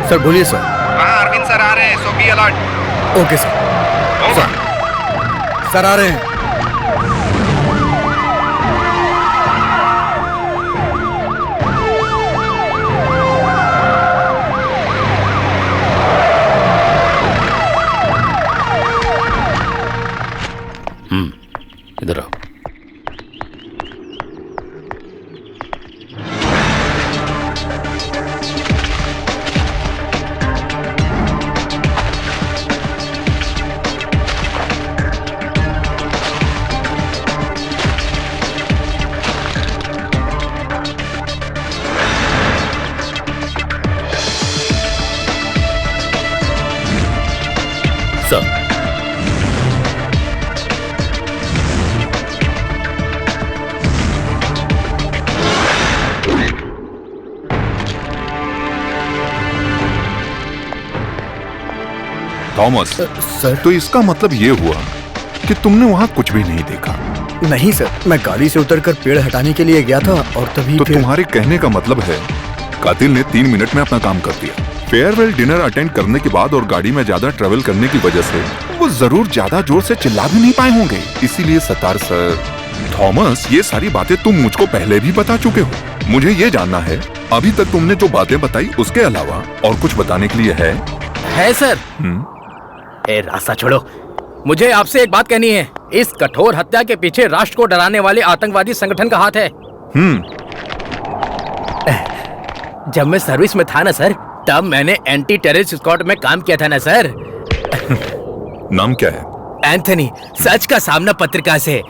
Sir बोलिए sir. हाँ Arvind sir आ रहे हैं, so be alert. Okay sir. Sir आ रहे हैं। इधर आओ। सर थॉमस, सर तो इसका मतलब ये हुआ कि तुमने वहाँ कुछ भी नहीं देखा? नहीं सर, मैं गाड़ी से उतरकर पेड़ हटाने के लिए गया था और तभी तो तुम्हारे कहने का मतलब है कातिल ने 3 मिनट में अपना काम कर दिया। फेयरवेल डिनर अटेंड करने के बाद और गाड़ी में ज्यादा ट्रेवल करने की वजह से वो जरूर ज्यादा जोर से चिल्ला भी नहीं पाए होंगे, इसीलिए सतार सर। थॉमस, ये सारी बातें तुम मुझको पहले भी बता चुके हो। मुझे ये जानना है अभी तक तुमने जो बातें बताई उसके अलावा और कुछ बताने के लिए है सर। ए रास्ता छोड़ो, मुझे आपसे एक बात कहनी है। इस कठोर हत्या के पीछे राष्ट्र को डराने वाले आतंकवादी संगठन का हाथ है। जब मैं सर्विस में था ना सर, तब मैंने एंटी टेररिस्ट स्क्वाड में काम किया था ना सर। नाम क्या है? एंथनी। सच का सामना पत्रिका से।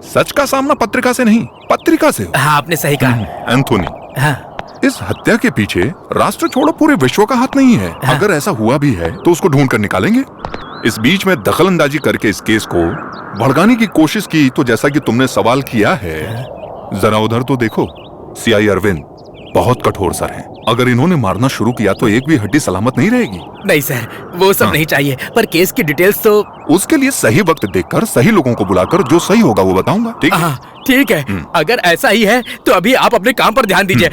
सच का सामना पत्रिका से नहीं, पत्रिका से। हाँ, आपने सही कहा। एंथोनी, हाँ। इस हत्या के पीछे राष्ट्र छोड़ो पूरे विश्व का हाथ नहीं है। हाँ। अगर ऐसा हुआ भी है तो उसको ढूंढ कर निकालेंगे। इस बीच में दखलंदाजी करके इस केस को भड़काने की कोशिश की तो जैसा कि तुमने सवाल किया है, जरा उधर तो देखो। सीआई अरविंद बहुत कठोर सर हैं। अगर इन्होंने मारना शुरू किया तो एक भी हड्डी सलामत नहीं रहेगी। नहीं सर, वो सब नहीं चाहिए, पर केस की डिटेल्स तो। उसके लिए सही वक्त देखकर सही लोगों को बुलाकर जो सही होगा वो बताऊंगा। ठीक है? ठीक है। अगर ऐसा ही है तो अभी आप अपने काम पर ध्यान दीजिए।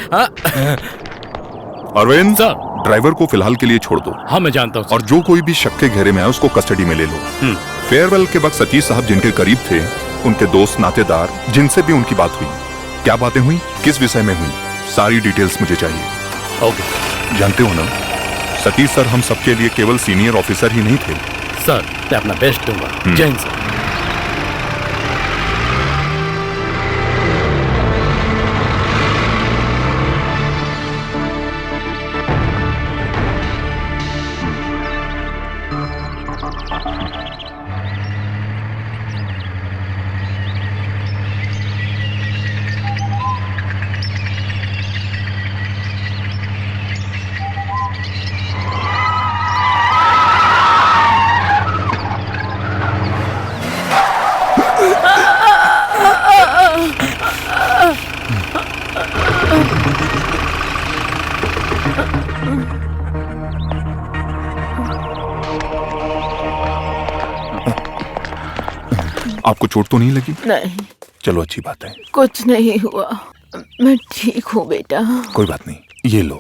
अरविंद सर, ड्राइवर को फिलहाल के लिए छोड़ दो। हाँ, मैं जानता हूँ। और जो कोई भी शक के घेरे में है उसको कस्टडी में ले लो। फेयरवेल के वक्त सतीश साहब जिनके करीब थे, उनके दोस्त नातेदार जिनसे भी उनकी बात हुई, क्या बातें हुई, किस विषय में हुई, सारी डिटेल्स मुझे चाहिए। ओके। जानते हो ना, सतीश सर हम सबके लिए केवल सीनियर ऑफिसर ही नहीं थे। सर, मैं अपना बेस्ट दूंगा। जय हिंद सर। आपको चोट तो नहीं लगी? नहीं। चलो अच्छी बात है। कुछ नहीं हुआ, मैं ठीक हूँ बेटा। कोई बात नहीं, ये लो।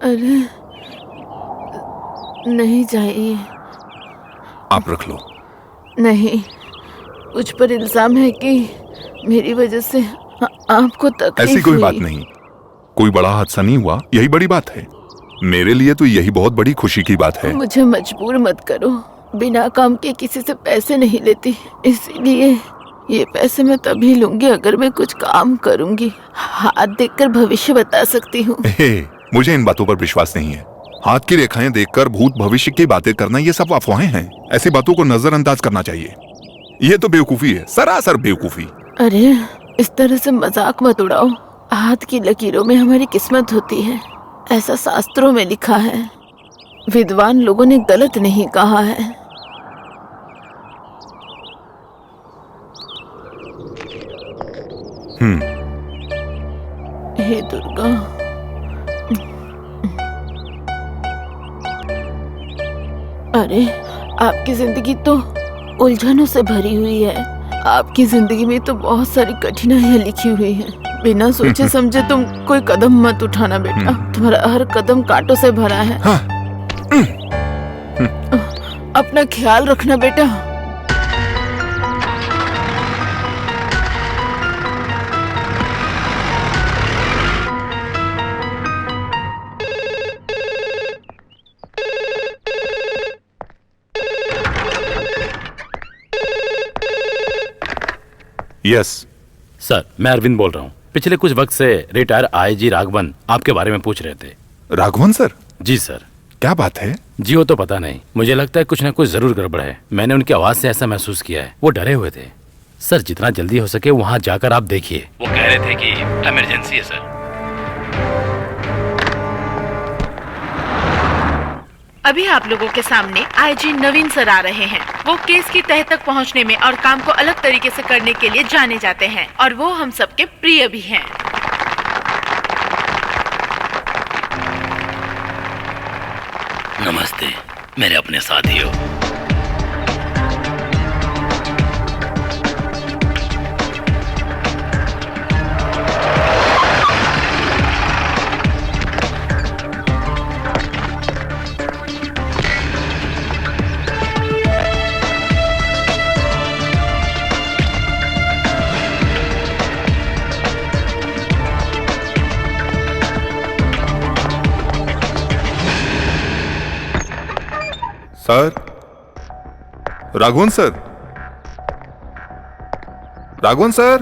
अरे नहीं चाहिए। आप रख लो। नहीं, मुझ पर इल्जाम है कि मेरी वजह से आपको तकलीफ ऐसी कोई हुई। बात नहीं, कोई बड़ा हादसा नहीं हुआ, यही बड़ी बात है। मेरे लिए तो यही बहुत बड़ी खुशी की बात है। मुझे मजबूर मत करो, बिना काम के किसी से पैसे नहीं लेती, इसीलिए ये पैसे मैं तभी लूंगी अगर मैं कुछ काम करूंगी। हाथ देखकर भविष्य बता सकती हूँ। मुझे इन बातों पर विश्वास नहीं है। हाथ की रेखाएं देखकर भूत भविष्य की बातें करना ये सब अफवाहें हैं। ऐसी बातों को नजरअंदाज करना चाहिए। ये तो बेवकूफी है, सरासर बेवकूफी। अरे इस तरह से मजाक मत उड़ाओ। हाथ की लकीरों में हमारी किस्मत होती है, ऐसा शास्त्रों में लिखा है। विद्वान लोगों ने गलत नहीं कहा है। हे दुर्गा, अरे आपकी जिंदगी तो उलझनों से भरी हुई है। आपकी जिंदगी में तो बहुत सारी कठिनाइयां लिखी हुई हैं। बिना सोचे समझे तुम कोई कदम मत उठाना बेटा। तुम्हारा हर कदम कांटों से भरा है। अपना ख्याल रखना बेटा। यस सर, मैं अरविंद बोल रहा हूँ। पिछले कुछ वक्त से रिटायर आईजी राघवन आपके बारे में पूछ रहे थे। राघवन सर? जी सर। क्या बात है? जी वो तो पता नहीं, मुझे लगता है कुछ ना कुछ जरूर गड़बड़ है। मैंने उनकी आवाज से ऐसा महसूस किया है। वो डरे हुए थे। सर जितना जल्दी हो सके वहाँ जाकर आप देखिए। वो कह रहे थे कि इमरजेंसी है सर। अभी आप लोगों के सामने आईजी नवीन सर आ रहे हैं। वो केस की तह तक पहुंचने में और काम को अलग तरीके से करने के लिए जाने जाते हैं और वो हम सबके प्रिय भी हैं। नमस्ते मेरे अपने साथियों। Sir, Raghavan sir, Raghavan sir.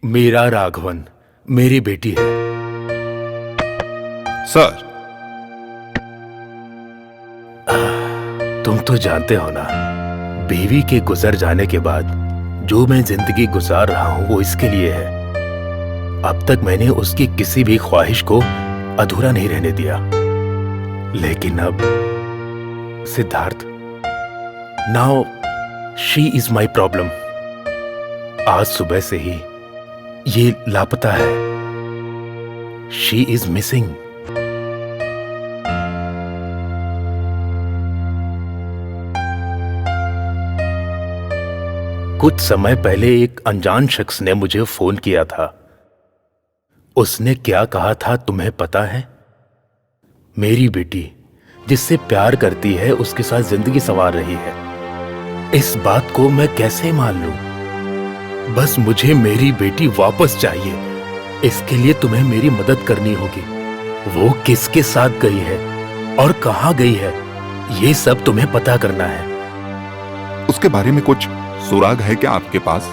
Meera Raghavan मेरी बेटी है। सर, तुम तो जानते हो ना, बीवी के गुजर जाने के बाद जो मैं जिंदगी गुजार रहा हूं वो इसके लिए है। अब तक मैंने उसकी किसी भी ख्वाहिश को अधूरा नहीं रहने दिया। लेकिन अब Siddharth, now she is my problem. आज सुबह से ही ये लापता है। She is missing. कुछ समय पहले एक अनजान शख्स ने मुझे फोन किया था। उसने क्या कहा था तुम्हें पता है? मेरी बेटी जिससे प्यार करती है उसके साथ जिंदगी संवार रही है। इस बात को मैं कैसे मान लूं? बस मुझे मेरी बेटी वापस चाहिए। इसके लिए तुम्हें मेरी मदद करनी होगी। वो किसके साथ गई है और कहां गई है, ये सब तुम्हें पता करना है। उसके बारे में कुछ सुराग है क्या आपके पास?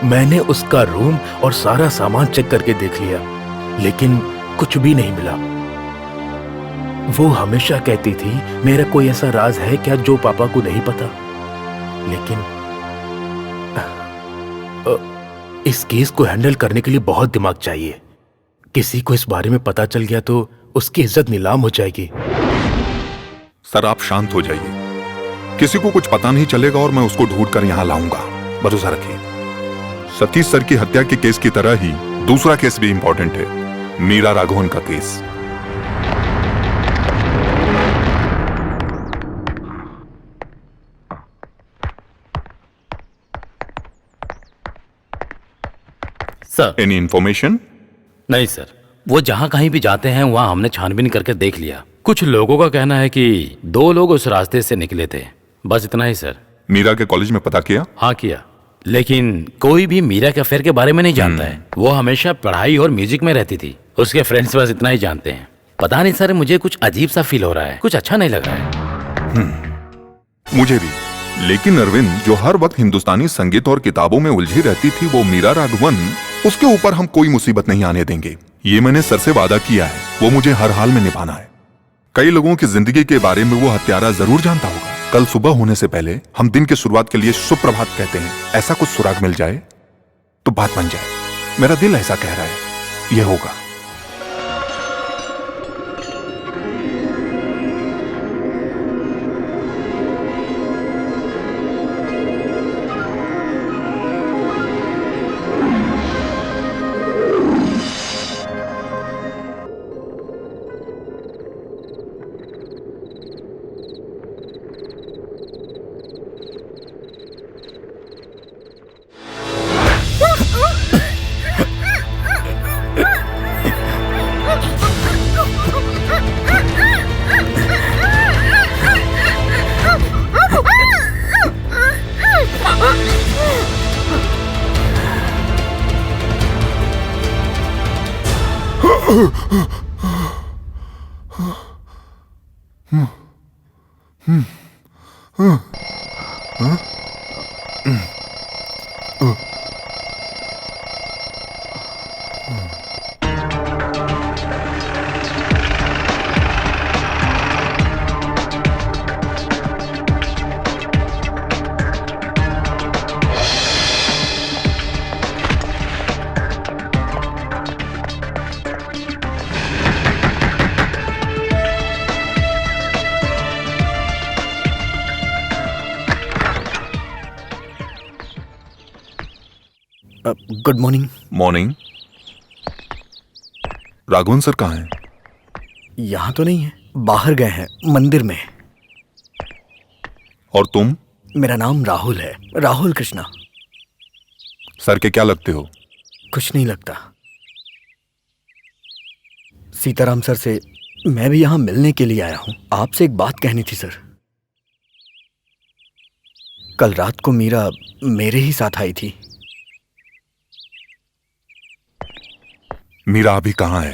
मैंने उसका रूम और सारा सामान चेक करके देख लिया, लेकिन कुछ भी नहीं मिला। वो हमेशा कहती थी मेरा कोई ऐसा राज है क्या जो पापा को नहीं पता। लेकिन इस केस को हैंडल करने के लिए बहुत दिमाग चाहिए। किसी को इस बारे में पता चल गया तो उसकी इज्जत नीलाम हो जाएगी। सर, आप शांत हो जाइए। किसी को कुछ पता नहीं चलेगा और मैं उसको ढूंढ कर यहां लाऊंगा। भरोसा रखिए। सतीश सर की हत्या के केस की तरह ही दूसरा केस भी इंपॉर्टेंट है, मीरा राघवन का केस। Sir any information? नहीं सर, वो जहाँ कहीं भी जाते हैं वहाँ हमने छानबीन करके देख लिया। कुछ लोगों का कहना है कि 2 लोग उस रास्ते से निकले थे, बस इतना ही सर। मीरा के कॉलेज में पता किया? हाँ किया, लेकिन कोई भी मीरा के अफेयर के बारे में नहीं जानता है। वो हमेशा पढ़ाई और म्यूजिक में रहती थी। उसके फ्रेंड्स बस इतना ही जानते हैं। पता नहीं सर, मुझे कुछ अजीब सा फील हो रहा है, कुछ अच्छा नहीं लग रहा है। मुझे भी। लेकिन अरविंद, जो हर वक्त हिंदुस्तानी संगीत और किताबों में उलझी रहती थी, वो मीरा राघवन, उसके ऊपर हम कोई मुसीबत नहीं आने देंगे। ये मैंने सर से वादा किया है, वो मुझे हर हाल में निभाना है। कई लोगों की जिंदगी के बारे में वो हत्यारा जरूर जानता होगा। कल सुबह होने से पहले हम दिन की शुरुआत के लिए सुप्रभात कहते हैं। ऐसा कुछ सुराग मिल जाए तो बात बन जाए। मेरा दिल ऐसा कह रहा है, ये होगा। Good morning. Morning. Raghavan sir कहाँ हैं? यहाँ तो नहीं है, बाहर गए हैं, मंदिर में। और तुम? मेरा नाम राहुल है, राहुल कृष्णा। सर के क्या लगते हो? कुछ नहीं लगता। सीताराम सर से मैं भी यहाँ मिलने के लिए आया हूँ। आपसे एक बात कहनी थी सर। कल रात को मीरा मेरे ही साथ आई थी। मीरा अभी कहाँ है?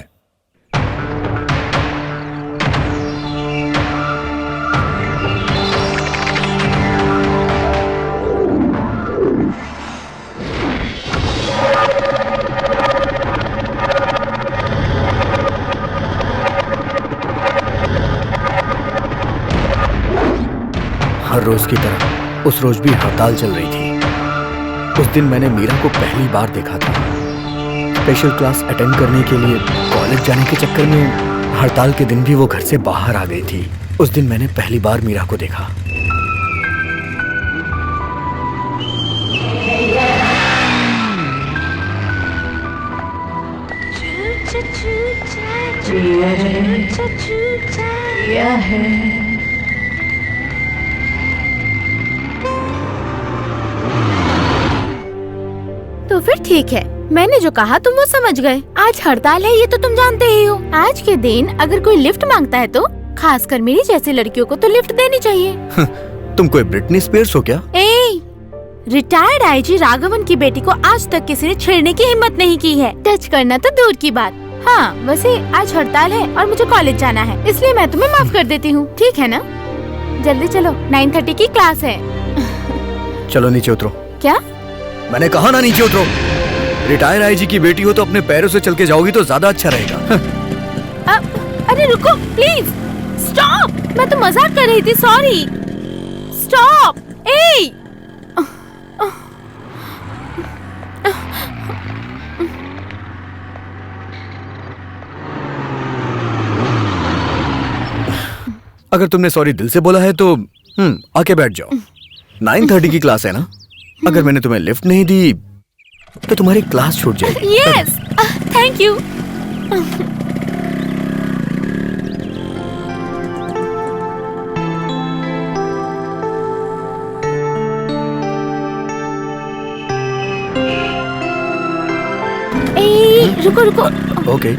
हर रोज की तरह उस रोज भी हड़ताल चल रही थी। उस दिन मैंने मीरा को पहली बार देखा था। स्पेशल क्लास अटेंड करने के लिए कॉलेज जाने के चक्कर में हड़ताल के दिन भी वो घर से बाहर आ गई थी। उस दिन मैंने पहली बार मीरा को देखा। तो फिर ठीक है, मैंने जो कहा तुम वो समझ गए। आज हड़ताल है ये तो तुम जानते ही हो। आज के दिन अगर कोई लिफ्ट मांगता है तो खासकर मेरी जैसी लड़कियों को तो लिफ्ट देनी चाहिए। तुम कोई ब्रिटनी स्पीयर्स हो क्या? रिटायर्ड आईजी राघवन की बेटी को आज तक किसी ने छेड़ने की हिम्मत नहीं की है। टच करना तो दूर की बात। हाँ, वैसे आज हड़ताल है और मुझे कॉलेज जाना है, इसलिए मैं तुम्हें माफ कर देती हूँ, ठीक है ना? जल्दी चलो, 9:30 की क्लास है। चलो नीचे उतरो। क्या? मैंने कहा ना नीचे उतरो। रिटायर आईजी की बेटी हो तो अपने पैरों से चल के जाओगी तो ज्यादा अच्छा रहेगा। अरे रुको प्लीज, स्टॉप। मैं तो मजाक कर रही थी, सॉरी। स्टॉप। अगर तुमने सॉरी दिल से बोला है तो आके बैठ जाओ। 9:30 की क्लास है ना? अगर मैंने तुम्हें लिफ्ट नहीं दी तो तुम्हारी क्लास छूट जाएगी। Yes, thank you. रुको रुको। ओके।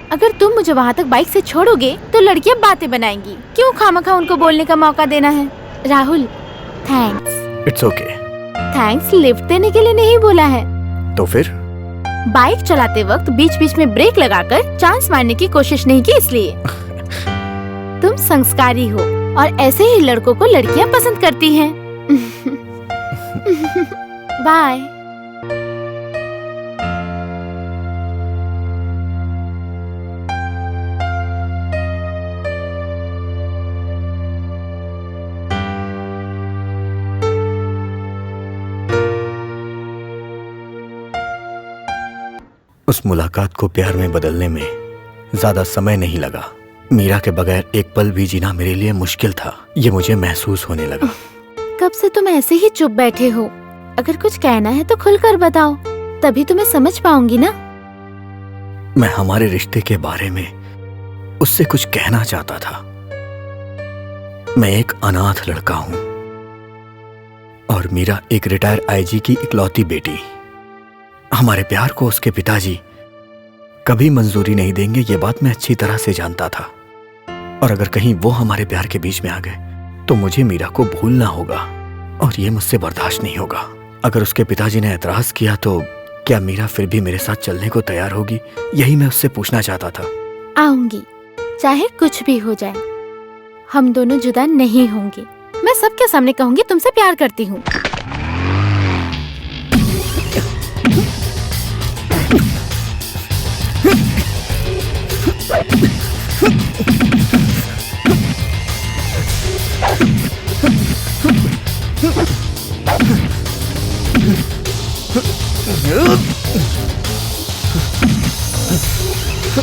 अगर तुम मुझे वहाँ तक बाइक से छोड़ोगे तो लड़कियाँ बातें बनाएंगी। क्यों खामखा उनको बोलने का मौका देना है? Rahul, thanks. It's okay. Thanks lift देने के लिए नहीं बोला है। तो फिर? बाइक चलाते वक्त बीच बीच में ब्रेक लगाकर चांस मारने की कोशिश नहीं की इसलिए। तुम संस्कारी हो और ऐसे ही लड़कों को लड़कियाँ पसंद करती हैं। बाय। उस मुलाकात को प्यार में बदलने में ज्यादा समय नहीं लगा। मीरा के बगैर एक पल भी जीना मेरे लिए मुश्किल था, ये मुझे महसूस होने लगा। कब से तुम ऐसे ही चुप बैठे हो? अगर कुछ कहना है तो खुलकर बताओ, तभी तुम्हें समझ पाऊंगी ना। मैं हमारे रिश्ते के बारे में उससे कुछ कहना चाहता था। मैं एक अनाथ लड़का हूं और मीरा एक रिटायर आईजी की इकलौती बेटी। हमारे प्यार को उसके पिताजी कभी मंजूरी नहीं देंगे, ये बात मैं अच्छी तरह से जानता था। और अगर कहीं वो हमारे प्यार के बीच में आ गए तो मुझे मीरा को भूलना होगा और ये मुझसे बर्दाश्त नहीं होगा। अगर उसके पिताजी ने एतराज किया तो क्या मीरा फिर भी मेरे साथ चलने को तैयार होगी? यही मैं उससे पूछना चाहता था। आऊंगी, चाहे कुछ भी हो जाए। हम दोनों जुदा नहीं होंगे। मैं सबके सामने कहूंगी तुमसे प्यार करती हूँ।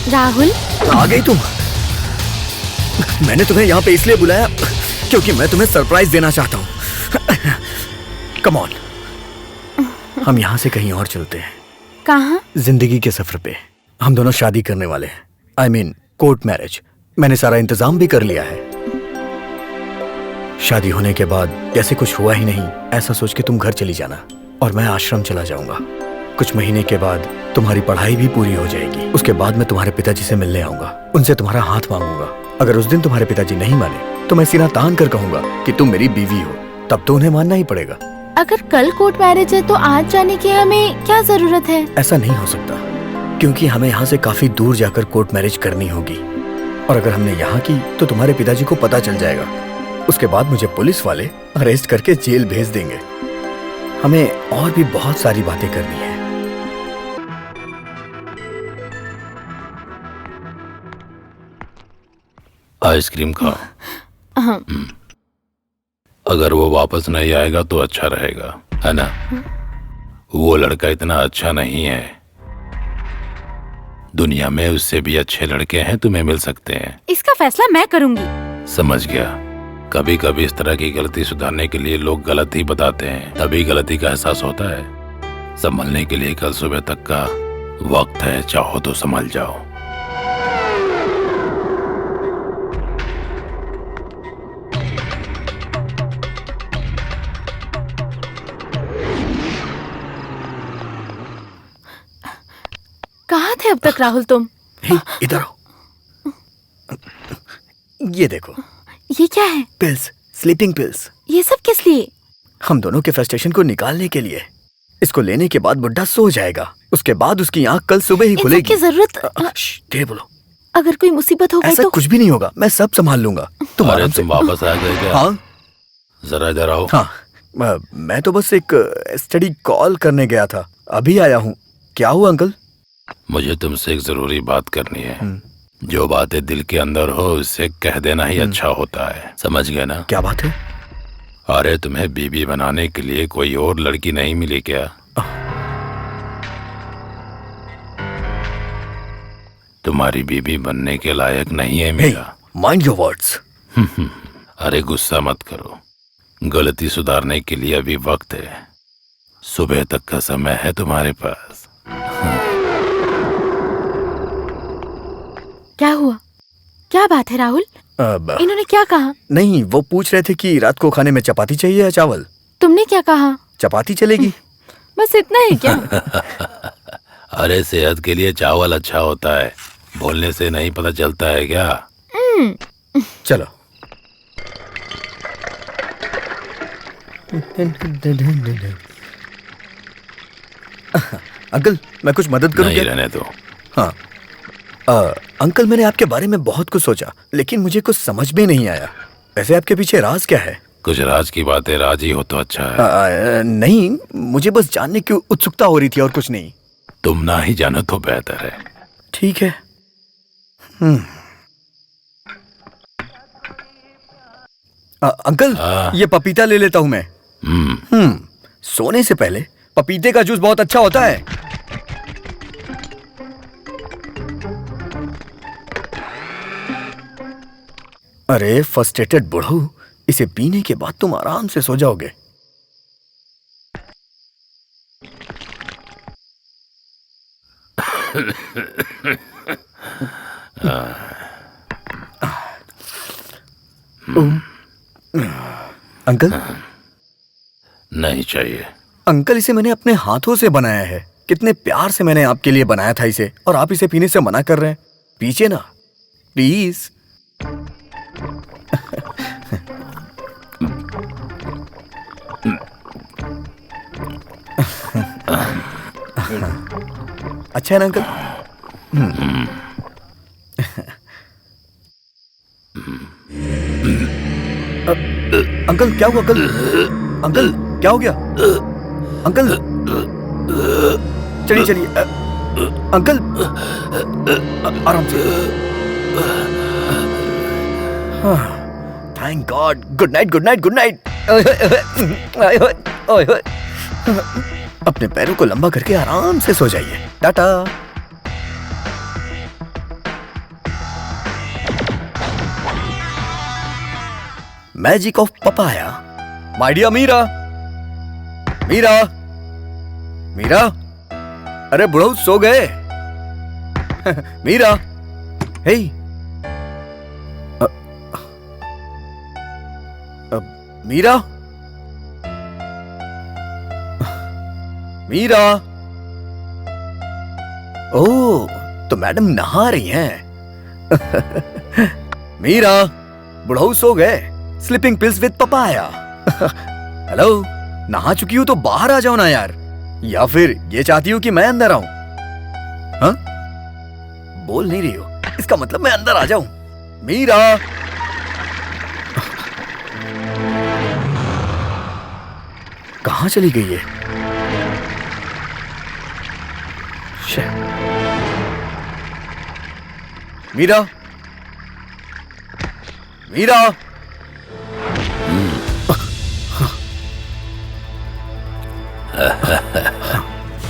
राहुल, आ गई तुम? मैंने तुम्हें यहाँ पे इसलिए बुलाया क्योंकि मैं तुम्हें सरप्राइज देना चाहता हूँ। कम ऑन, हम यहाँ से कहीं और चलते हैं। कहाँ? जिंदगी के सफर पे। हम दोनों शादी करने वाले हैं। I mean, court marriage. मैंने सारा इंतजाम भी कर लिया है। शादी होने के बाद जैसे कुछ हुआ ही नहीं ऐसा सोच के तुम घर चली जाना और मैं आश्रम चला जाऊंगा। कुछ महीने के बाद तुम्हारी पढ़ाई भी पूरी हो जाएगी। उसके बाद मैं तुम्हारे पिताजी से मिलने आऊंगा, उनसे तुम्हारा हाथ मांगूंगा। अगर उस दिन तुम्हारे पिताजी नहीं माने तो मैं सीना तान कर कहूंगा कि तुम मेरी बीवी हो, तब तो उन्हें मानना ही पड़ेगा। अगर कल कोर्ट मैरिज है तो आज जाने की हमें क्या जरूरत है? ऐसा नहीं हो सकता क्योंकि हमें यहाँ से काफी दूर जाकर कोर्ट मैरिज करनी होगी और अगर हमने यहाँ की तो तुम्हारे पिताजी को पता चल जाएगा। उसके बाद मुझे पुलिस वाले अरेस्ट करके जेल भेज देंगे। हमें और भी बहुत सारी बातें करनी है। आइसक्रीम खाओ। अगर वो वापस नहीं आएगा तो अच्छा रहेगा, है ना? वो लड़का इतना अच्छा नहीं है। दुनिया में उससे भी अच्छे लड़के हैं, तुम्हें मिल सकते हैं। इसका फैसला मैं करूंगी। समझ गया। कभी कभी इस तरह की गलती सुधारने के लिए लोग गलत ही बताते हैं, तभी गलती का एहसास होता है। संभलने के लिए कल सुबह तक का वक्त है, चाहो तो संभल जाओ। कहाँ थे अब तक राहुल तुम? इधर आओ। ये देखो। ये क्या है? Pills, sleeping pills. ये सब किस लिए? हम दोनों के फ्रस्ट्रेशन को निकालने के लिए। इसको लेने के बाद बुड्ढा सो जाएगा, उसके बाद उसकी आंख कल सुबह ही खुलेगी। की जरूरत? धीरे बोलो। अगर कोई मुसीबत हो गई ऐसा तो? कुछ भी नहीं होगा, मैं सब संभाल लूंगा। तुम आराम से। तुम वापस आ गए क्या? हाँ जरा इधर आओ। हाँ, मैं तो बस एक स्टडी कॉल करने गया था, अभी आया हूँ। क्या हुआ अंकल? मुझे तुमसे एक जरूरी बात करनी है। जो बातें दिल के अंदर हो उससे कह देना ही अच्छा होता है, समझ गए ना? क्या बात है? अरे तुम्हें बीबी बनाने के लिए कोई और लड़की नहीं मिली क्या? तुम्हारी बीबी बनने के लायक नहीं है मीरा। Mind your words. अरे गुस्सा मत करो, गलती सुधारने के लिए अभी वक्त है। सुबह तक का समय है तुम्हारे पास। क्या हुआ? क्या बात है राहुल? इन्होंने क्या कहा? नहीं, वो पूछ रहे थे कि रात को खाने में चपाती चाहिए या चावल। तुमने क्या कहा? चपाती चलेगी। बस इतना ही क्या? अरे सेहत के लिए चावल अच्छा होता है, बोलने से नहीं पता चलता है क्या? चलो। अंकल, मैं कुछ मदद करूं नहीं, क्या? रहने दो। हाँ। अंकल, मैंने आपके बारे में बहुत कुछ सोचा, लेकिन मुझे कुछ समझ में नहीं आया। वैसे आपके पीछे राज क्या है? कुछ राज की बातें राज ही हो तो अच्छा है। नहीं, मुझे बस जानने की उत्सुकता हो रही थी और कुछ नहीं। तुम ना ही जानो तो बेहतर है। ठीक है। अंकल, ये पपीता ले लेता हूं मैं। सोने से पहले पपीते का जूस बहुत अच्छा होता है। अरे फ्रस्ट्रेटेड बुढ़ऊ, इसे पीने के बाद तुम आराम से सो जाओगे। अंकल? नहीं चाहिए। अंकल, इसे मैंने अपने हाथों से बनाया है। कितने प्यार से मैंने आपके लिए बनाया था इसे, और आप इसे पीने से मना कर रहे हैं। पीछे ना, प्लीज। अच्छा है ना अंकल? अंकल क्या हुआ? अंकल, अंकल क्या हो गया? अंकल चलिए चलिए। अंकल आराम से। Thank God. Good night, good night, good night. अपने पैरों को लंबा करके आराम से सो जाइए। Tata. Magic of papaya. My dear Meera. Meera, Meera, अरे बुढ़ऊ सो गए? मीरा, हे। मीरा, मीरा। ओह, तो मैडम नहा रही हैं। मीरा, बुढ़ऊ सो गए। Sleeping pills with papaya. Hello, नहा चुकी हूं तो बाहर आ जाओ ना यार। या फिर ये चाहती हूँ कि मैं अंदर आऊं? हाँ? बोल नहीं रही हो, इसका मतलब मैं अंदर आ जाऊं। मीरा, कहां चली गई है? Meera, Meera.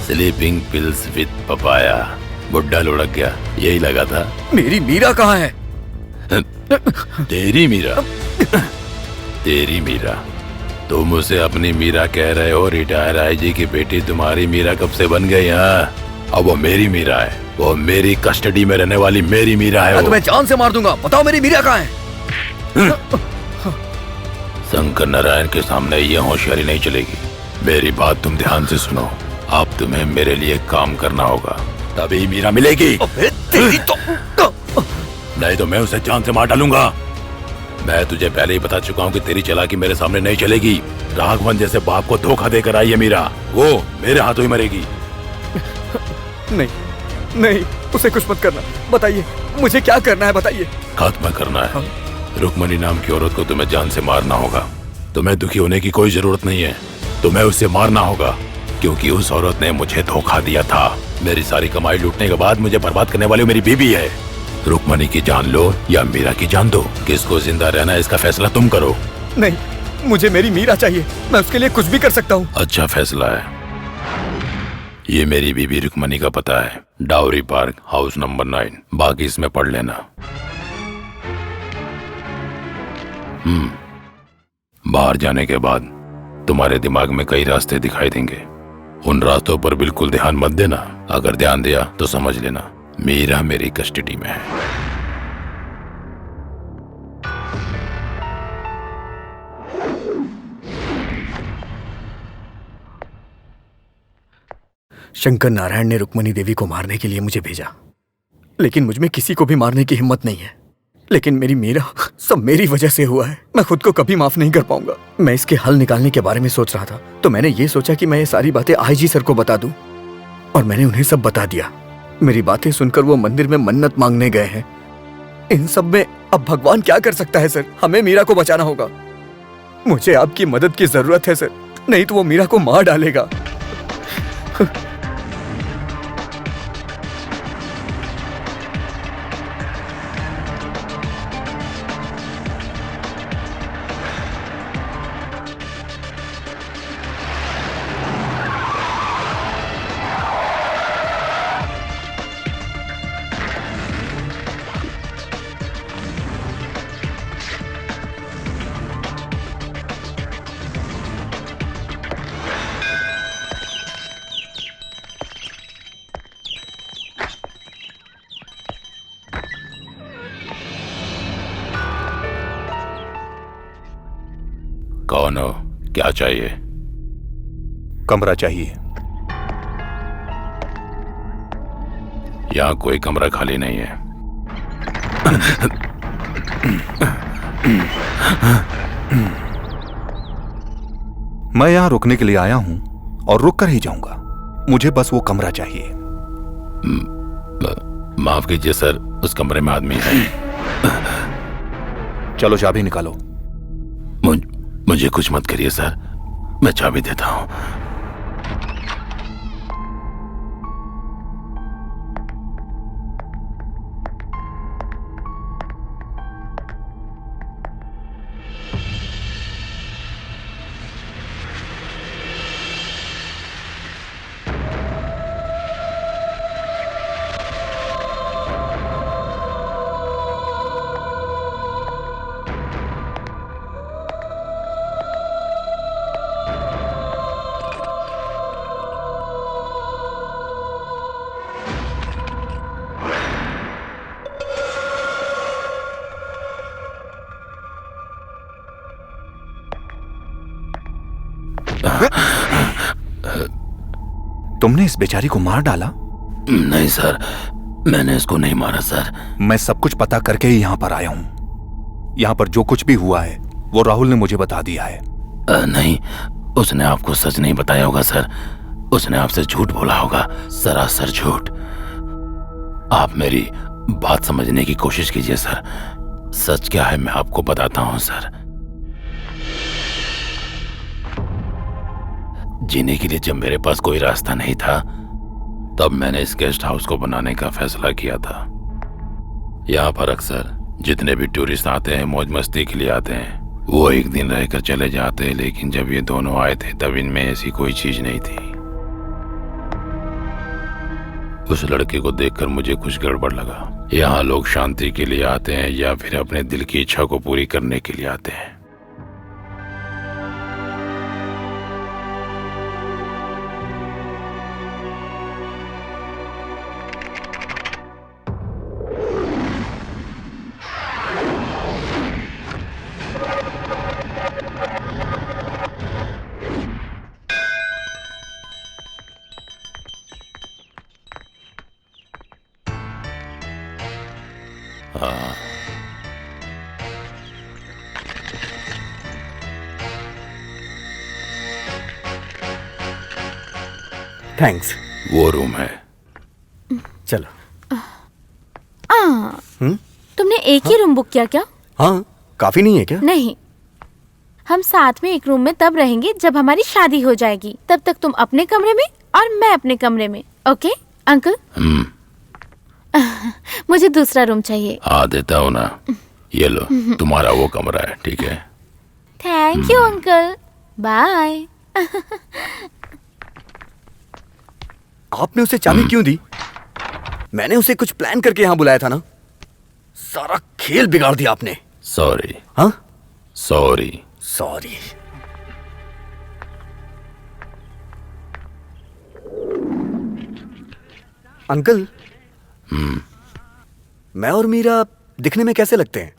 Sleeping pills with papaya. बुड्ढा लुढ़क गया, यही लगा था। मेरी मीरा कहाँ है? तेरी मीरा? तेरी मीरा? तुम उसे अपनी मीरा कह रहे हो? रिटायर आईजी की बेटी तुम्हारी मीरा कब से बन गई? हाँ, अब वो मेरी मीरा है। वो मेरी कस्टडी में रहने वाली मेरी मीरा है। मैं तुम्हें जान से मार दूंगा। बताओ मेरी मीरा कहाँ है? शंकर नारायण के सामने ये होशियारी नहीं चलेगी। मेरी बात तुम ध्यान से सुनो। अब तुम्हें मेरे लिए काम करना होगा, तभी मीरा मिलेगी। तेरी तो नहीं तो मैं उसे जान से मार डालूंगा। मैं तुझे पहले ही बता चुका हूँ कि तेरी चालाकी मेरे सामने नहीं चलेगी। राघवन जैसे बाप को धोखा देकर आई है मीरा, वो मेरे हाथों ही मरेगी। नहीं, नहीं, उसे कुछ मत करना। बताइए मुझे क्या करना है, बताइए। खत्म करना है। रुक्मणी नाम की औरत को तुम्हें जान से मारना होगा। तुम्हें दुखी होने की कोई जरूरत नहीं है। तुम्हें उसे मारना होगा, क्योंकि उस औरत ने मुझे धोखा दिया था। मेरी सारी कमाई लूटने के बाद मुझे बर्बाद करने वाली मेरी बीवी है। रुक्मणी की जान लो या मीरा की जान दो, किसको जिंदा रहना है इसका फैसला तुम करो। नहीं, मुझे मेरी मीरा चाहिए। मैं उसके लिए कुछ भी कर सकता हूँ। अच्छा फैसला है। ये मेरी बीबी रुक्मणी का पता है, डाउरी पार्क, हाउस नंबर 9। बाकी इसमें पढ़ लेना। बाहर जाने के बाद तुम्हारे दिमाग में कई रास्ते दिखाई देंगे। उन रास्तों पर बिल्कुल ध्यान मत देना। अगर ध्यान दिया तो समझ लेना मीरा मेरी कस्टडी में है। शंकर नारायण ने रुक्मणी देवी को मारने के लिए मुझे भेजा, लेकिन मुझ में किसी को भी मारने की हिम्मत नहीं है। लेकिन मेरी मीरा, सब मेरी वजह से हुआ है। मैं खुद को कभी माफ नहीं कर पाऊंगा। मैं इसके हल निकालने के बारे में सोच रहा था, तो मैंने ये सोचा कि मैं ये सारी बातें आईजी सर को बता दूं, और मैंने उन्हें सब बता दिया। मेरी बातें सुनकर वो मंदिर में मन्नत मांगने गए हैं। इन सब में अब भगवान क्या कर सकता है सर? हमें मीरा को बचाना होगा। मुझे आपकी मदद की जरूरत है सर, नहीं तो वो मीरा को मार डालेगा। कौन हो? क्या चाहिए? कमरा चाहिए। यहाँ कोई कमरा खाली नहीं है। मैं यहाँ रुकने के लिए आया हूँ और रुक कर ही जाऊंगा। मुझे बस वो कमरा चाहिए। माफ कीजिए सर, उस कमरे में आदमी है। चलो चाबी निकालो। मुझे कुछ मत करिए सर, मैं चाबी देता हूँ। तुमने इस बेचारी को मार डाला? नहीं सर, मैंने इसको नहीं मारा सर। मैं सब कुछ पता करके ही यहाँ पर आया हूँ। यहाँ पर जो कुछ भी हुआ है वो राहुल ने मुझे बता दिया है। नहीं, उसने आपको सच नहीं बताया होगा सर। उसने आपसे झूठ बोला होगा, सरासर झूठ। आप मेरी बात समझने की कोशिश कीजिए सर। सच क्या है मैं आपको बताता हूँ सर। जीने के लिए जब मेरे पास कोई रास्ता नहीं था, तब मैंने इस गेस्ट हाउस को बनाने का फैसला किया था। यहाँ पर अक्सर जितने भी टूरिस्ट आते हैं, मौज मस्ती के लिए आते हैं, वो एक दिन रहकर चले जाते हैं। लेकिन जब ये दोनों आए थे तब इनमें ऐसी कोई चीज नहीं थी। उस लड़के को देखकर मुझे कुछ गड़बड़ लगा। यहाँ लोग शांति के लिए आते हैं या फिर अपने दिल की इच्छा को पूरी करने के लिए आते हैं। थैंक्स। वो रूम है। चलो। तुमने एक ही रूम बुक किया क्या? हाँ, काफी नहीं है क्या? नहीं, हम साथ में एक रूम में तब रहेंगे जब हमारी शादी हो जाएगी। तब तक तुम अपने कमरे में और मैं अपने कमरे में। Okay uncle? मुझे दूसरा रूम चाहिए। हाँ देता हूँ ना, ये लो तुम्हारा वो कमरा है, ठीक है? Thank you uncle, bye. आपने उसे चाबी क्यों दी? मैंने उसे कुछ प्लान करके यहाँ बुलाया था ना। सारा खेल बिगाड़ दिया आपने। सॉरी। हाँ, सॉरी। सॉरी। अंकल, मैं और मीरा दिखने में कैसे लगते हैं?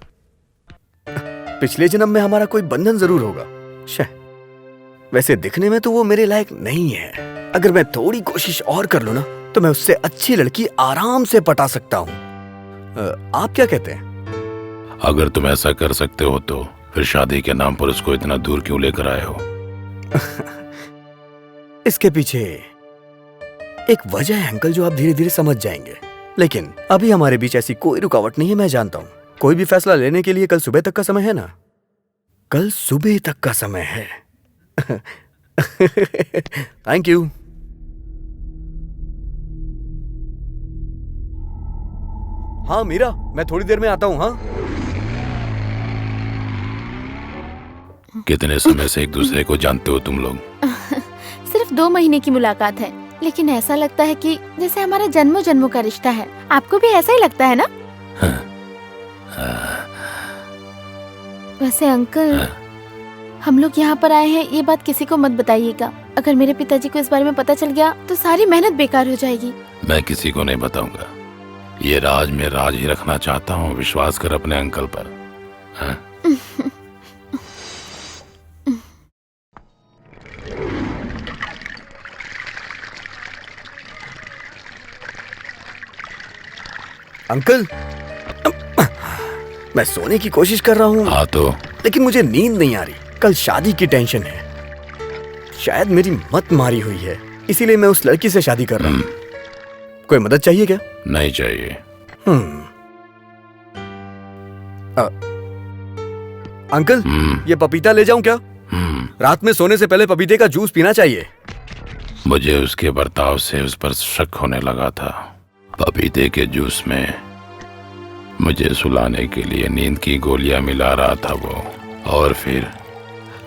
पिछले जन्म में हमारा कोई बंधन जरूर होगा। वैसे दिखने में तो वो मेरे लायक नहीं है। अगर मैं थोड़ी कोशिश और कर लूँ ना तो मैं उससे अच्छी लड़की आराम से पटा सकता हूँ। आप क्या कहते हैं? अगर तुम ऐसा कर सकते हो तो फिर शादी के नाम पर उसको इतना दूर क्यों लेकर आए हो? इसके पीछे एक वजह है अंकल, जो आप धीरे धीरे समझ जाएंगे। लेकिन अभी हमारे बीच ऐसी कोई रुकावट नहीं है, मैं जानता हूँ। कोई भी फैसला लेने के लिए कल सुबह तक का समय है ना? कल सुबह तक का समय है। Thank you. हाँ मीरा, मैं थोड़ी देर में आता हूँ। हाँ, कितने समय से एक दूसरे को जानते हो तुम लोग? सिर्फ 2 महीने की मुलाकात है, लेकिन ऐसा लगता है कि जैसे हमारा जन्मों जन्मों का रिश्ता है। आपको भी ऐसा ही लगता है ना? वैसे अंकल, हम लोग यहाँ पर आए हैं, ये बात किसी को मत बताइएगा। अगर मेरे पिताजी को इस बारे में पता चल गया तो सारी मेहनत बेकार हो जाएगी। मैं किसी को नहीं बताऊंगा। ये राज में राज ही रखना चाहता हूँ। विश्वास कर अपने अंकल पर। हाँ? अंकल, मैं सोने की कोशिश कर रहा हूँ। हाँ तो लेकिन मुझे नींद नहीं आ रही। कल शादी की टेंशन है। शायद मेरी मत मारी हुई है, इसीलिए मैं उस लड़की से शादी कर रहा हूँ। कोई मदद चाहिए क्या? नहीं चाहिए। अंकल, ये पपीता ले जाऊं क्या? रात में सोने से पहले पपीते का जूस पीना चाहिए। मुझे उसके बर्ताव से उस पर शक होने लगा था। पपीते के जूस में मुझे सुलाने के लिए नींद की गोलियां मिला रहा था वो। और फिर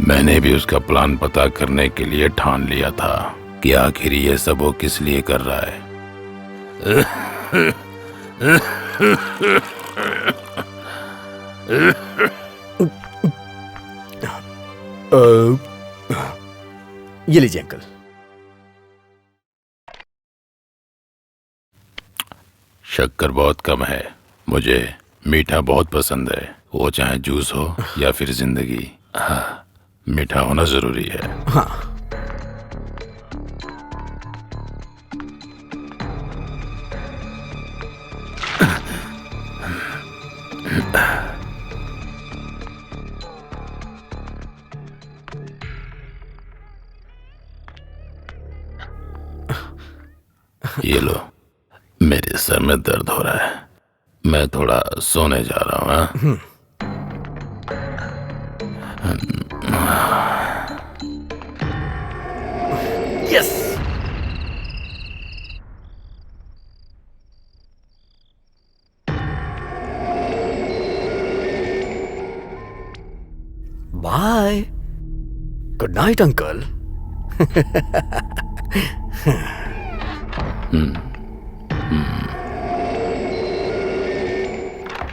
मैंने भी उसका प्लान पता करने के लिए ठान लिया था कि आखिर ये सब वो किस लिए कर रहा है। ये लीजिए अंकल। शक्कर बहुत कम है। मुझे मीठा बहुत पसंद है, वो चाहे जूस हो या फिर जिंदगी। हाँ, मीठा होना जरूरी है। हाँ। ये लो, मेरे सर में दर्द हो रहा है, मैं थोड़ा सोने जा रहा हूँ। Yes. Bye. Good night uncle.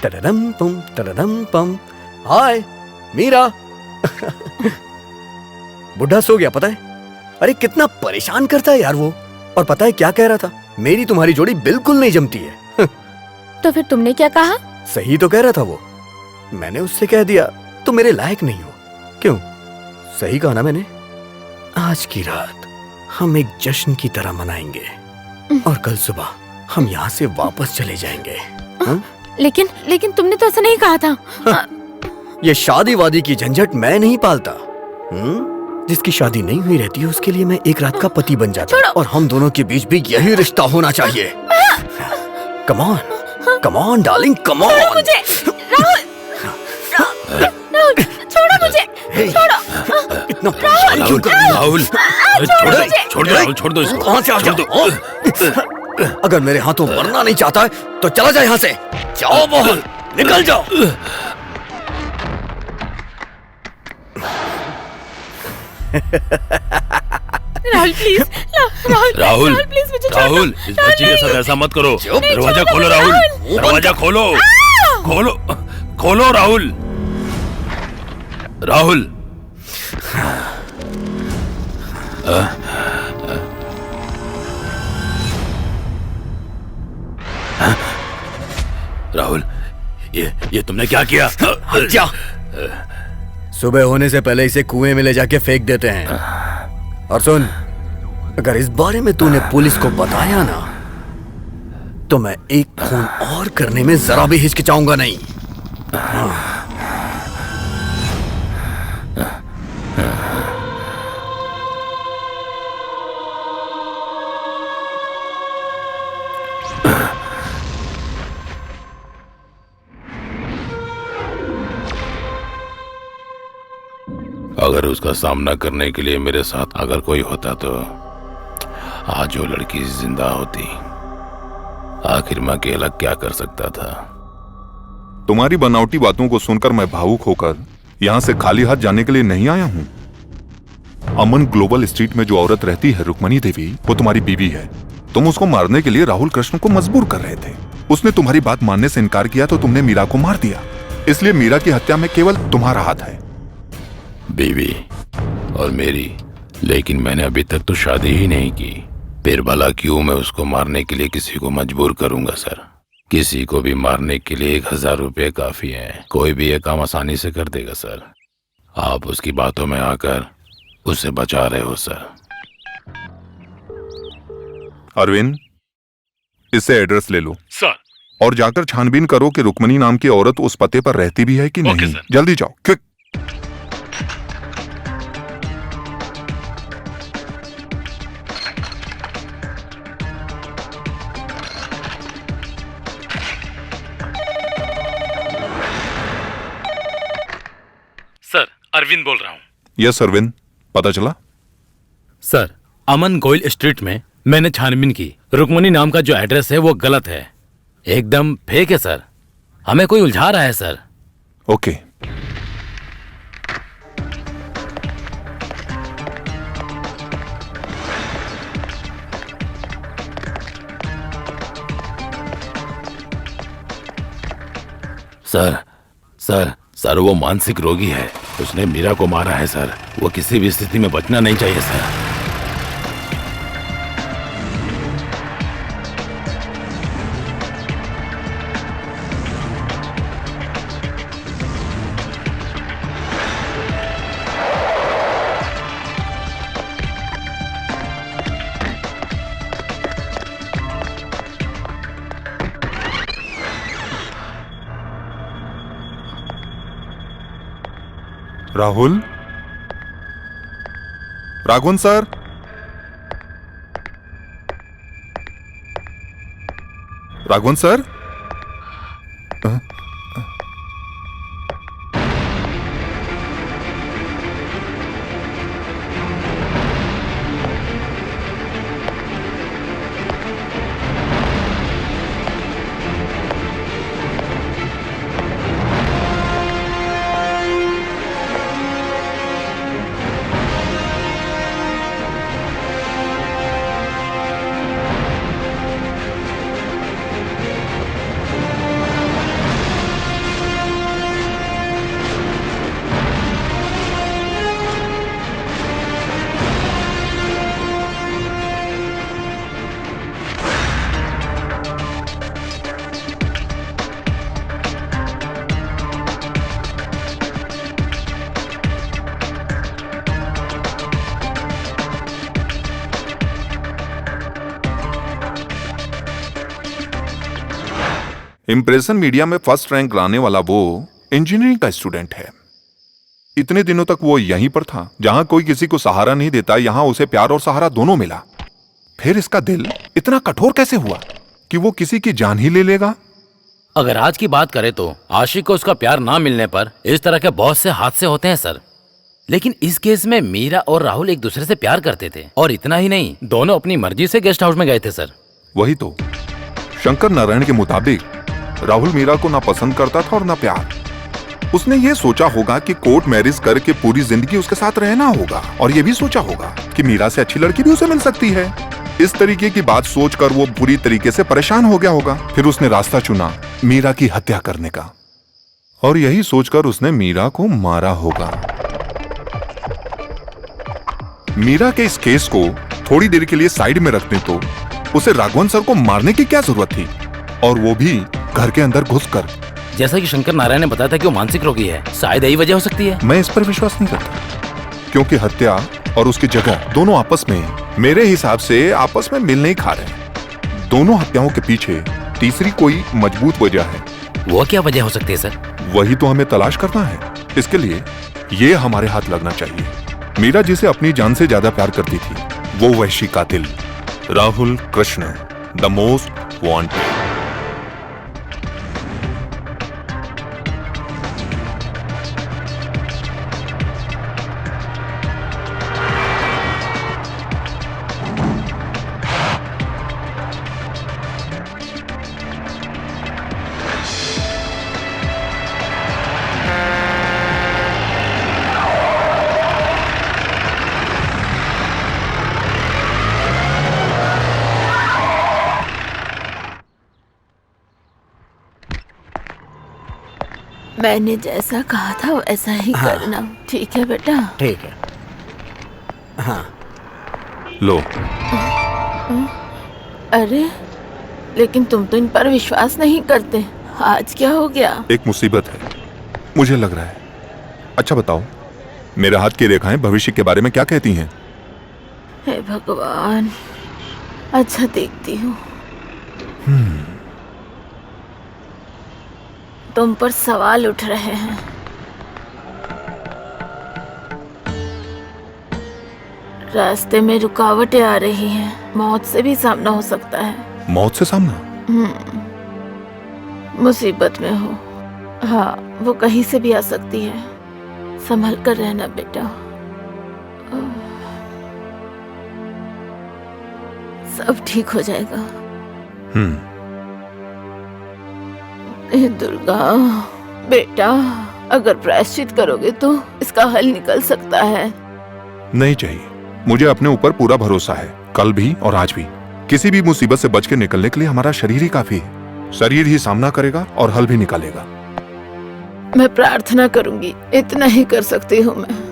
टरडम पम। हाय मीरा। बुढ़ा सो गया पता है? अरे कितना परेशान करता है यार वो। और पता है क्या कह रहा था? मेरी तुम्हारी जोड़ी बिल्कुल नहीं जमती है। तो फिर तुमने क्या कहा? सही तो कह रहा था वो। मैंने उससे कह दिया तुम मेरे लायक नहीं हो। क्यों? सही कहा ना मैंने? आज की रात हम एक जश्न की तरह मनाएंगे और कल सुबह हम यहाँ से वापस चले जाएंगे। लेकिन तुमने तो ऐसा नहीं कहा था। ये शादी वादी की झंझट मैं नहीं पालता। जिसकी शादी नहीं हुई रहती है उसके लिए मैं एक रात का पति बन जाता हूँ। और हम दोनों के बीच भी यही रिश्ता होना चाहिए। Come on darling, come on. मुझे राहुल, छोड़ो मुझे, छोड़ो। इतना परेशान क्यों कर रही हो? राहुल, छोड़ दो राहुल, छोड़ दो इसको। कहाँ से आ गया? अगर मेरे हाथों मरना नहीं चाहता है तो चला जाए यहाँ से। जाओ मोहन, निकल जाओ। राहुल प्लीज, राहुल प्लीज मुझे छोड़ दो। राहुल, इस बच्ची के साथ ऐसा मत करो। दरवाजा खोलो राहुल, दरवाजा खोलो, खोलो खोलो राहुल। राहुल, राहुल, ये तुमने क्या किया? क्या? सुबह होने से पहले इसे कुएं में ले जाके फेंक देते हैं। और सुन, अगर इस बारे में तूने पुलिस को बताया ना, तो मैं एक खून और करने में जरा भी हिचकिचाऊंगा नहीं। अगर उसका सामना करने के लिए मेरे साथ अगर कोई होता तो आज वो लड़की जिंदा होती। आखिर मैं अकेला क्या कर सकता था। तुम्हारी बनावटी बातों को सुनकर मैं भावुक होकर यहाँ से खाली हाथ जाने के लिए नहीं आया हूँ। अमन ग्लोबल स्ट्रीट में जो औरत रहती है रुक्मणी देवी, वो तुम्हारी बीवी है। तुम उसको मारने के लिए राहुल कृष्ण को मजबूर कर रहे थे। उसने तुम्हारी बात मानने से इनकार किया तो तुमने मीरा को मार दिया। इसलिए मीरा की हत्या में केवल तुम्हारा हाथ है। बीवी और मेरी, लेकिन मैंने अभी तक तो शादी ही नहीं की। फिर भला क्यों मैं उसको मारने के लिए किसी को मजबूर करूंगा सर। किसी को भी मारने के लिए 1000 रुपये काफी है। कोई भी ये काम आसानी से कर देगा सर। आप उसकी बातों में आकर उसे बचा रहे हो सर। अरविंद, इससे एड्रेस ले लो सर। और जाकर छानबीन करो कि रुक्मणी नाम की औरत उस पते पर रहती भी है कि नहीं। जल्दी जाओ, क्विक। सर, अरविंद बोल रहा हूँ। यस अरविंद, पता चला? सर, अमन गोयल स्ट्रीट में मैंने छानबीन की। रुक्मणी नाम का जो एड्रेस है वो गलत है, एकदम फेक है सर। हमें कोई उलझा रहा है sir. Okay. Sir sir sir वो मानसिक रोगी है। उसने मीरा को मारा है सर। वो किसी भी स्थिति में बचना नहीं चाहिए sir. Rahul, Raghavan sir, Raghavan sir. Impression media में फर्स्ट रैंक लाने वाला वो इंजीनियरिंग का स्टूडेंट है। इतने दिनों तक वो यहीं पर था, जहां कोई किसी को सहारा नहीं देता, यहां उसे प्यार और सहारा दोनों मिला। फिर इसका दिल इतना कठोर कैसे हुआ कि वो किसी की जान ही ले लेगा? अगर आज की बात करें तो आशिक को उसका प्यार ना मिलने पर इस तरह के बहुत से हादसे होते हैं सर। लेकिन इस केस में मीरा और राहुल एक दूसरे से प्यार करते थे, और इतना ही नहीं, दोनों अपनी मर्जी से गेस्ट हाउस में गए थे सर। वही तो, शंकर नारायण के मुताबिक राहुल मीरा को ना पसंद करता था और ना प्यार। उसने ये सोचा होगा कि कोर्ट मैरिज करके पूरी जिंदगी उसके साथ रहना होगा, और ये भी सोचा होगा कि मीरा से अच्छी लड़की भी उसे मिल सकती है। इस तरीके की बात सोचकर वो पूरी तरीके से परेशान हो गया होगा। फिर उसने रास्ता चुना मीरा की हत्या करने का, और यही सोचकर उसने मीरा को मारा होगा। मीरा के इस केस को थोड़ी देर के लिए साइड में रखने तो उसे राघवन सर को मारने की क्या जरूरत थी, और वो भी घर के अंदर घुसकर। जैसा कि शंकर नारायण ने बताया था कि वो मानसिक रोगी है, शायद यही वजह हो सकती है। मैं इस पर विश्वास नहीं करता, क्योंकि हत्या और उसकी जगह दोनों आपस में मेरे हिसाब से आपस में मिल नहीं खा रहे। दोनों हत्याओं के पीछे तीसरी कोई मजबूत वजह है। वो क्या वजह हो सकती है सर? वही तो हमें तलाश करना है। इसके लिए ये हमारे हाथ लगना चाहिए। मीरा जिसे अपनी जान से ज्यादा प्यार करती थी, वो वहशी कातिल Rahul Krishna, the most wanted. मैंने जैसा कहा था वैसा ही करना, ठीक है बेटा? ठीक है। हाँ। लो। अरे लेकिन तुम तो इन पर विश्वास नहीं करते। आज क्या हो गया? एक मुसीबत है, मुझे लग रहा है। अच्छा बताओ, मेरे हाथ की रेखाएं भविष्य के बारे में क्या कहती हैं? हे भगवान, अच्छा देखती हूँ। तुम पर सवाल उठ रहे हैं। रास्ते में रुकावटें आ रही हैं। मौत से भी सामना हो सकता है। मौत से सामना? मुसीबत में हो। हाँ, वो कहीं से भी आ सकती है। संभल कर रहना बेटा। सब ठीक हो जाएगा। हे दुर्गा, बेटा अगर प्रायश्चित करोगे तो इसका हल निकल सकता है। नहीं चाहिए, मुझे अपने ऊपर पूरा भरोसा है। कल भी और आज भी किसी भी मुसीबत से बच के निकलने के लिए हमारा शरीर ही काफी है। शरीर ही सामना करेगा और हल भी निकालेगा। मैं प्रार्थना करूंगी, इतना ही कर सकती हूँ मैं।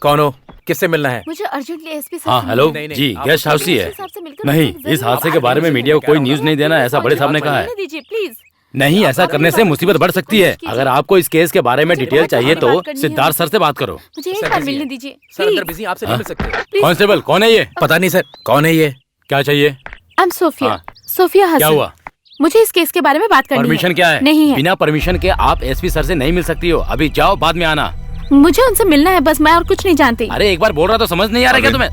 कौन हो? किससे मिलना है? मुझे अर्जेंटली एसपी सर हाँ से हेलो मिलना नहीं, नहीं, जी, आप गेस्ट हाउस ही है। एसपी साहब से मिलकर नहीं, मुझे इस जरूर हादसे के बारे में मीडिया को कोई न्यूज नहीं देना, ऐसा बड़े साहब ने कहा है। मिलने दीजिए प्लीज। नहीं, ऐसा करने से मुसीबत बढ़ सकती है। अगर आपको इस केस के बारे में डिटेल चाहिए तो सिद्धार्थ सर से बात करो। मुझे एक सर बार busy मिलने है। दीजिए सर अंदर प्लीज। बिजी, आपसे नहीं मिल सकते। कांस्टेबल कौन है ये? पता नहीं सर, कौन है ये? क्या चाहिए? आई एम सोफिया, हाँ। सोफिया हसन। क्या हुआ? मुझे इस केस के बारे में बात करनी है। परमिशन क्या है? नहीं है। बिना परमिशन के आप एसपी सर से नहीं मिल सकती हो। अभी जाओ, बाद में आना। मुझे उनसे मिलना है बस, मैं और कुछ नहीं जानती। अरे एक बार बोल रहा तो समझ नहीं आ रहा क्या तुम्हें?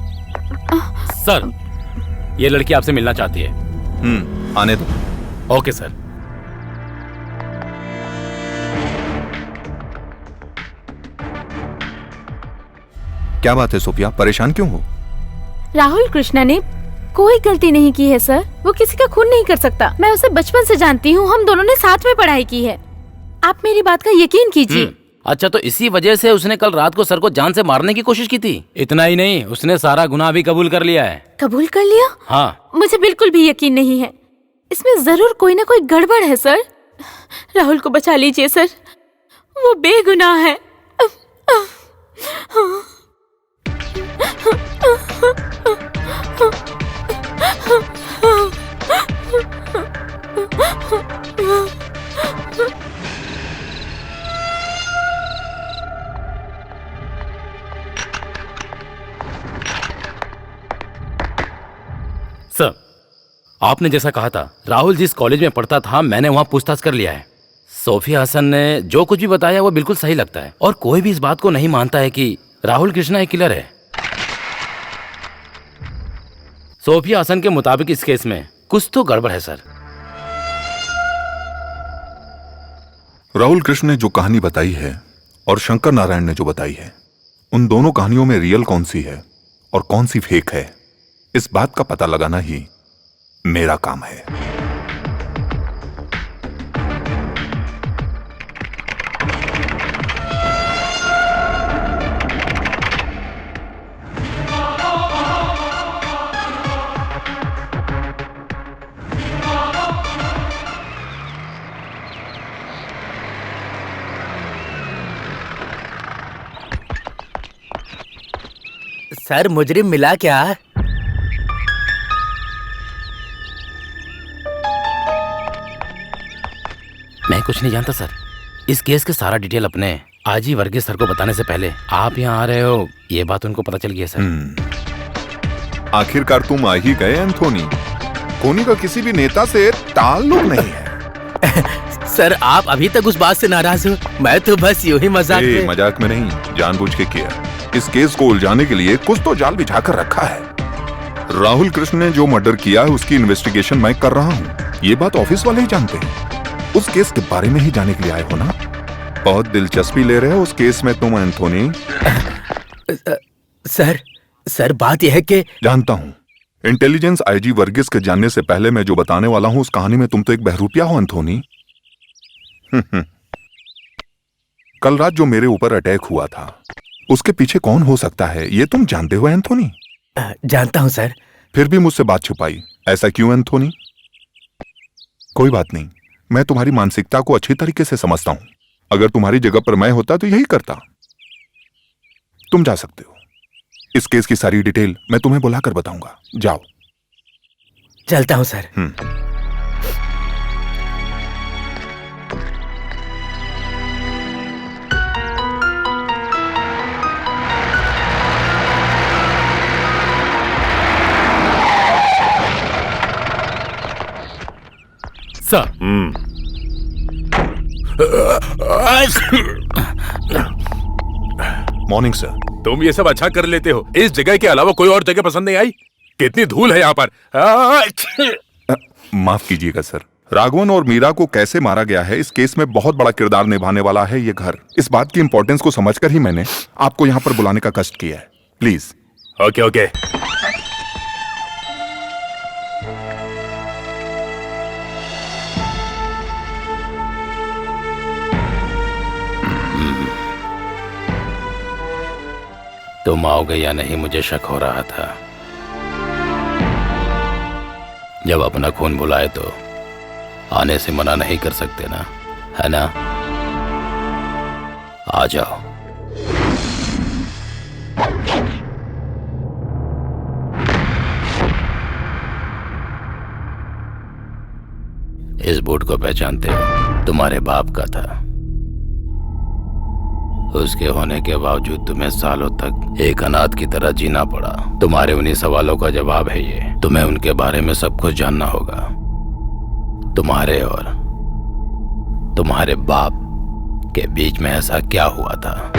सर, ये लड़की आपसे मिलना चाहती है। आने दो। Okay sir. क्या बात है सोफिया, परेशान क्यों हो? राहुल कृष्णा ने कोई गलती नहीं की है सर। वो किसी का खून नहीं कर सकता। मैं उसे बचपन से जानती हूँ, हम दोनों ने साथ में पढ़ाई की है। आप मेरी बात का यकीन कीजिए। अच्छा, तो इसी वजह से उसने कल रात को सर को जान से मारने की कोशिश की थी? इतना ही नहीं, उसने सारा गुनाह भी कबूल कर लिया है। कबूल कर लिया? हाँ। मुझे बिल्कुल भी यकीन नहीं है। इसमें जरूर कोई ना कोई गड़बड़ है सर। राहुल को बचा लीजिए सर, वो बेगुनाह है। सर, आपने जैसा कहा था, राहुल जिस कॉलेज में पढ़ता था मैंने वहाँ पूछताछ कर लिया है। सोफिया हसन ने जो कुछ भी बताया वो बिल्कुल सही लगता है और कोई भी इस बात को नहीं मानता है कि राहुल कृष्णा एक किलर है। सोफिया हसन के मुताबिक इस केस में कुछ तो गड़बड़ है सर। राहुल कृष्ण ने जो कहानी बताई है और शंकर नारायण ने जो बताई है, उन दोनों कहानियों में रियल कौन सी है और कौन सी फेक है, इस बात का पता लगाना ही मेरा काम है। सर मुजरिम मिला क्या? मैं कुछ नहीं जानता सर। इस केस के सारा डिटेल अपने आजी वर्गीस सर को बताने से पहले आप यहाँ आ रहे हो, ये बात उनको पता चल गई है सर। आखिरकार तुम आ ही गए एंथोनी। कोनी का किसी भी नेता से ताल्लुक नहीं है। सर आप अभी तक उस बात से नाराज हो? मैं तो बस यूं ही मजाक में। मजाक में नहीं, जानबूझ के किया। इस केस को उलझाने के लिए कुछ तो जाल बिछा कर रखा है। राहुल कृष्ण ने जो मर्डर किया है उसकी इन्वेस्टिगेशन मैं कर रहा हूँ, ये बात ऑफिस वाले ही जानते हैं। उस केस के बारे में ही जाने के लिए आए हो ना? बहुत दिलचस्पी ले रहे हो उस केस में तुम एंथोनी? सर बात यह है कि जानता हूँ। इंटेलिजेंस आईजी वर्गीस के जानने से पहले मैं जो बताने वाला हूँ उस कहानी में तुम तो एक बहरूपिया हो एंथोनी। कल रात जो मेरे ऊपर अटैक हुआ था उसके पीछे कौन हो सकता है ये तुम जानते हो एंथोनी? जानता हूँ सर। फिर भी मुझसे बात छुपाई, ऐसा क्यों एंथोनी? कोई बात नहीं, मैं तुम्हारी मानसिकता को अच्छी तरीके से समझता हूं। अगर तुम्हारी जगह पर मैं होता तो यही करता। तुम जा सकते हो। इस केस की सारी डिटेल मैं तुम्हें बुलाकर बताऊंगा। जाओ। चलता हूँ सर। सर। Morning sir. तुम ये सब अच्छा कर लेते हो, इस जगह के अलावा कोई और जगह पसंद नहीं आई? कितनी धूल है यहाँ पर। माफ कीजिएगा सर। राघवन और मीरा को कैसे मारा गया है, इस केस में बहुत बड़ा किरदार निभाने वाला है ये घर। इस बात की इंपॉर्टेंस को समझकर ही मैंने आपको यहाँ पर बुलाने का कष्ट किया है। प्लीज। Okay okay. तुम आओगे या नहीं मुझे शक हो रहा था। जब अपना खून बुलाए तो आने से मना नहीं कर सकते ना, है ना? आ जाओ। इस बूट को पहचानते हो? तुम्हारे बाप का था। उसके होने के बावजूद तुम्हें सालों तक एक अनाथ की तरह जीना पड़ा। तुम्हारे उन्हीं सवालों का जवाब है ये। तुम्हें उनके बारे में सब कुछ जानना होगा। तुम्हारे और तुम्हारे बाप के बीच में ऐसा क्या हुआ था?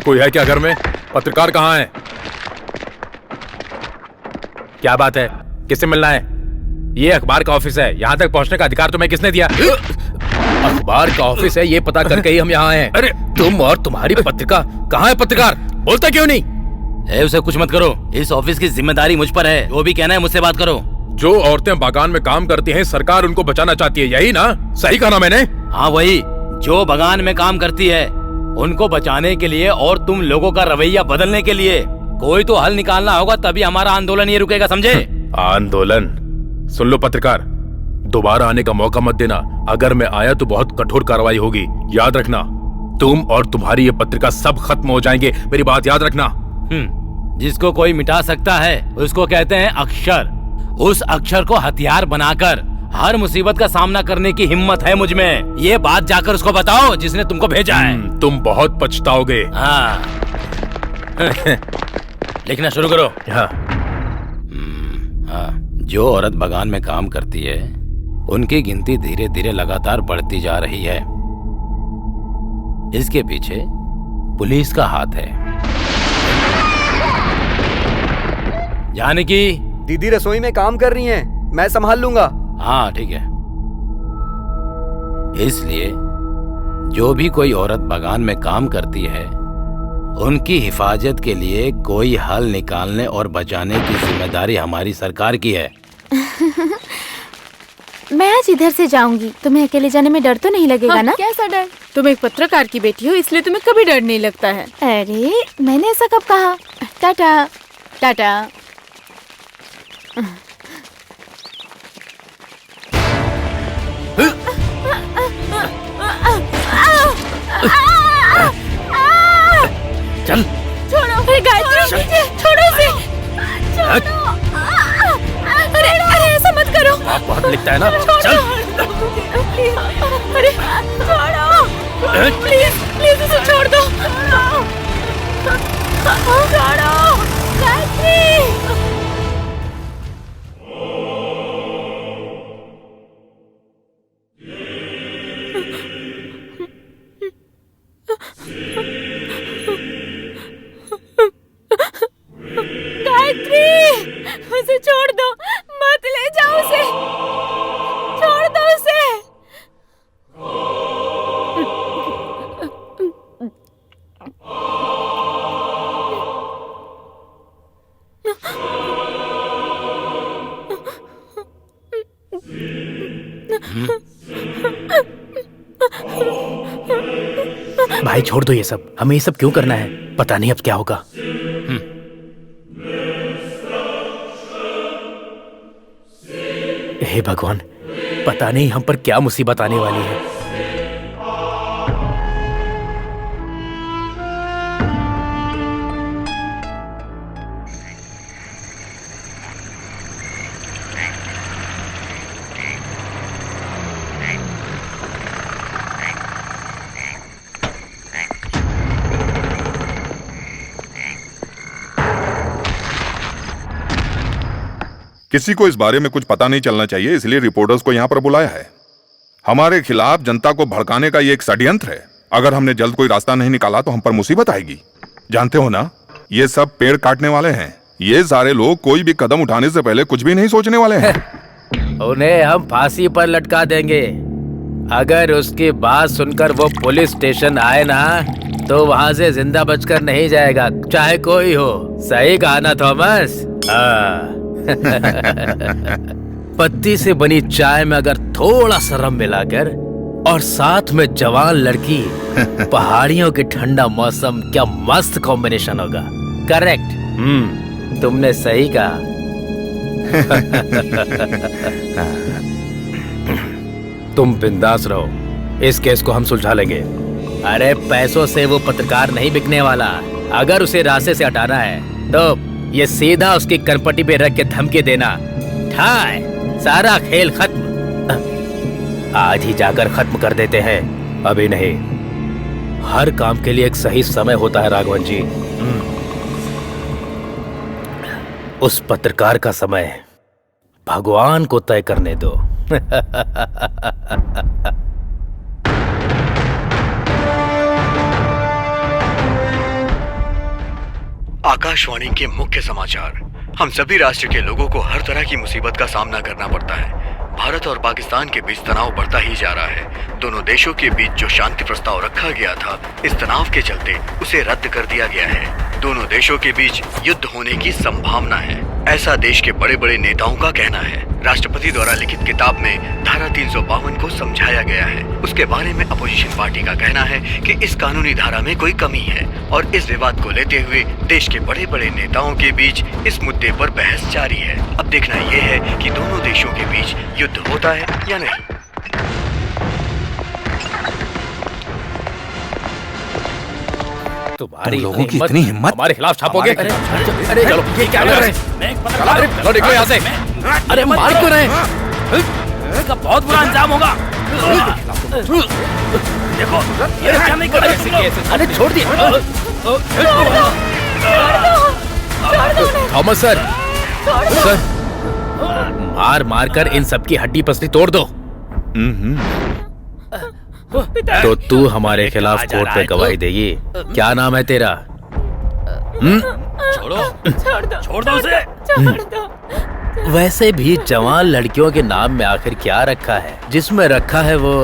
कोई है क्या घर में? पत्रकार कहाँ है? क्या बात है? किससे मिलना है? ये अखबार का ऑफिस है, यहाँ तक पहुँचने का अधिकार तुम्हें किसने दिया? अखबार का ऑफिस है ये पता करके ही हम यहाँ आए हैं। अरे तुम और तुम्हारी पत्रिका। कहाँ है पत्रकार? बोलता क्यों नहीं? उसे कुछ मत करो। इस ऑफिस की जिम्मेदारी मुझ पर है। जो भी कहना है मुझसे बात करो। जो औरतें बागान में काम करती हैं, सरकार उनको बचाना चाहती है, यही ना? सही कहा ना मैंने? हाँ वही, जो बागान में काम करती है उनको बचाने के लिए और तुम लोगों का रवैया बदलने के लिए कोई तो हल निकालना होगा, तभी हमारा आंदोलन ये रुकेगा, समझे? आंदोलन? सुन लो पत्रकार, दोबारा आने का मौका मत देना। अगर मैं आया तो बहुत कठोर कार्रवाई होगी, याद रखना। तुम और तुम्हारी ये पत्रिका सब खत्म हो जाएंगे, मेरी बात याद रखना। जिसको कोई मिटा सकता है उसको कहते हैं अक्षर। उस अक्षर को हथियार बनाकर हर मुसीबत का सामना करने की हिम्मत है मुझ में। ये बात जाकर उसको बताओ जिसने तुमको भेजा है। तुम बहुत पछताओगे। हाँ। लिखना शुरू करो। हाँ। हाँ। जो औरत बागान में काम करती है उनकी गिनती धीरे धीरे लगातार बढ़ती जा रही है। इसके पीछे पुलिस का हाथ है। जानकी दीदी रसोई में काम कर रही हैं, मैं संभाल लूंगा। हाँ ठीक है। इसलिए जो भी कोई औरत बागान में काम करती है उनकी हिफाजत के लिए कोई हल निकालने और बचाने की जिम्मेदारी हमारी सरकार की है। मैं आज इधर से जाऊंगी। तुम्हें अकेले जाने में डर तो नहीं लगेगा ना? कैसा डर? तुम एक पत्रकार की बेटी हो इसलिए तुम्हें कभी डर नहीं लगता है। अरे मैंने ऐसा कब कहा? टाटा टाटा। चल छोड़ो गायत्री, छोड़ो इसे, छोड़ो। अरे अरे ऐसा मत करो। आप बहुत लिखता है ना। चल। अरे छोड़ो, प्लीज प्लीज इसे छोड़ दो। छोड़ो गायत्री। उसे छोड़ दो, मत ले जाओ उसे, छोड़ दो उसे। भाई छोड़ दो ये सब, हमें ये सब क्यों करना है? पता नहीं अब क्या होगा। हे भगवान, पता नहीं हम पर क्या मुसीबत आने वाली है। किसी को इस बारे में कुछ पता नहीं चलना चाहिए, इसलिए रिपोर्टर्स को यहाँ पर बुलाया है। हमारे खिलाफ जनता को भड़काने का ये एक षड्यंत्र है। अगर हमने जल्द कोई रास्ता नहीं निकाला तो हम पर मुसीबत आएगी। जानते हो ना, ये सब पेड़ काटने वाले हैं। ये सारे लोग कोई भी कदम उठाने से पहले कुछ भी नहीं सोचने वाले हैं। उन्हें हम फांसी पर लटका देंगे। अगर उसकी बात सुनकर वो पुलिस स्टेशन आए ना, तो वहाँ से जिंदा बचकर नहीं जाएगा, चाहे कोई हो। सही कहा ना थॉमस? पत्ती से बनी चाय में अगर थोड़ा सा रम मिलाकर और साथ में जवान लड़की, पहाड़ियों के ठंडा मौसम, क्या मस्त कॉम्बिनेशन होगा। करेक्ट, तुमने सही कहा। तुम बिंदास रहो, इस केस को हम सुलझा लेंगे। अरे पैसों से वो पत्रकार नहीं बिकने वाला। अगर उसे रास्ते से हटाना है तो ये सीधा उसकी करपटी पे रख के धमकी देना। ठाय, सारा खेल खत्म। आज ही जाकर खत्म कर देते हैं, अभी नहीं। हर काम के लिए एक सही समय होता है राघवन जी। उस पत्रकार का समय भगवान को तय करने दो। आकाशवाणी के मुख्य समाचार। हम सभी राष्ट्र के लोगों को हर तरह की मुसीबत का सामना करना पड़ता है। भारत और पाकिस्तान के बीच तनाव बढ़ता ही जा रहा है। दोनों देशों के बीच जो शांति प्रस्ताव रखा गया था, इस तनाव के चलते उसे रद्द कर दिया गया है। दोनों देशों के बीच युद्ध होने की संभावना है, ऐसा देश के बड़े बड़े नेताओं का कहना है। राष्ट्रपति द्वारा लिखित किताब में धारा 352 को समझाया गया है। उसके बारे में अपोजिशन पार्टी का कहना है कि इस कानूनी धारा में कोई कमी है, और इस विवाद को लेते हुए देश के बड़े बड़े नेताओं के बीच इस मुद्दे पर बहस जारी है। अब देखना यह है कि दोनों देशों के बीच युद्ध होता है या नहीं। तुम्हारी लोगों की इतनी हिम्मत हमारे खिलाफ छापोगे? अरे चलो, ये क्या कर रहे हैं? अरे चलो, निकलो यहाँ से। अरे मार क्यों रहे हैं? इसका बहुत बुरा अंजाम होगा। देखो, ये क्या नहीं कर रहे? अरे छोड़ दिए। थॉमस सर, मार मार कर इन सबकी हड्डी पसली तोड़ दो। तो तू हमारे खिलाफ कोर्ट में गवाही देगी। क्या नाम है तेरा? छोड़ दो उसे। वैसे भी जवान लड़कियों के नाम में आखिर क्या रखा है? जिसमें रखा है वो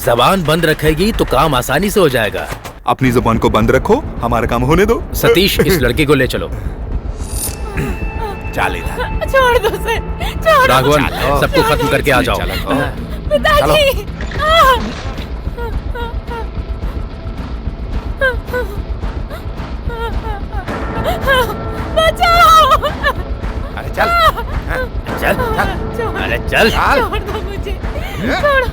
जबान बंद रखेगी तो काम आसानी से हो जाएगा। अपनी जुबान को बंद रखो, हमारा काम होने दो। सतीश, इस लड़की को ले चलो। चल इधर। छोड़ दो उसे, राघवन, सबको खत्म करके आ जाओ। पिताजी। बचाओ। अरे चल, चल, अरे चल। छोड़ दो मुझे, छोड़ो।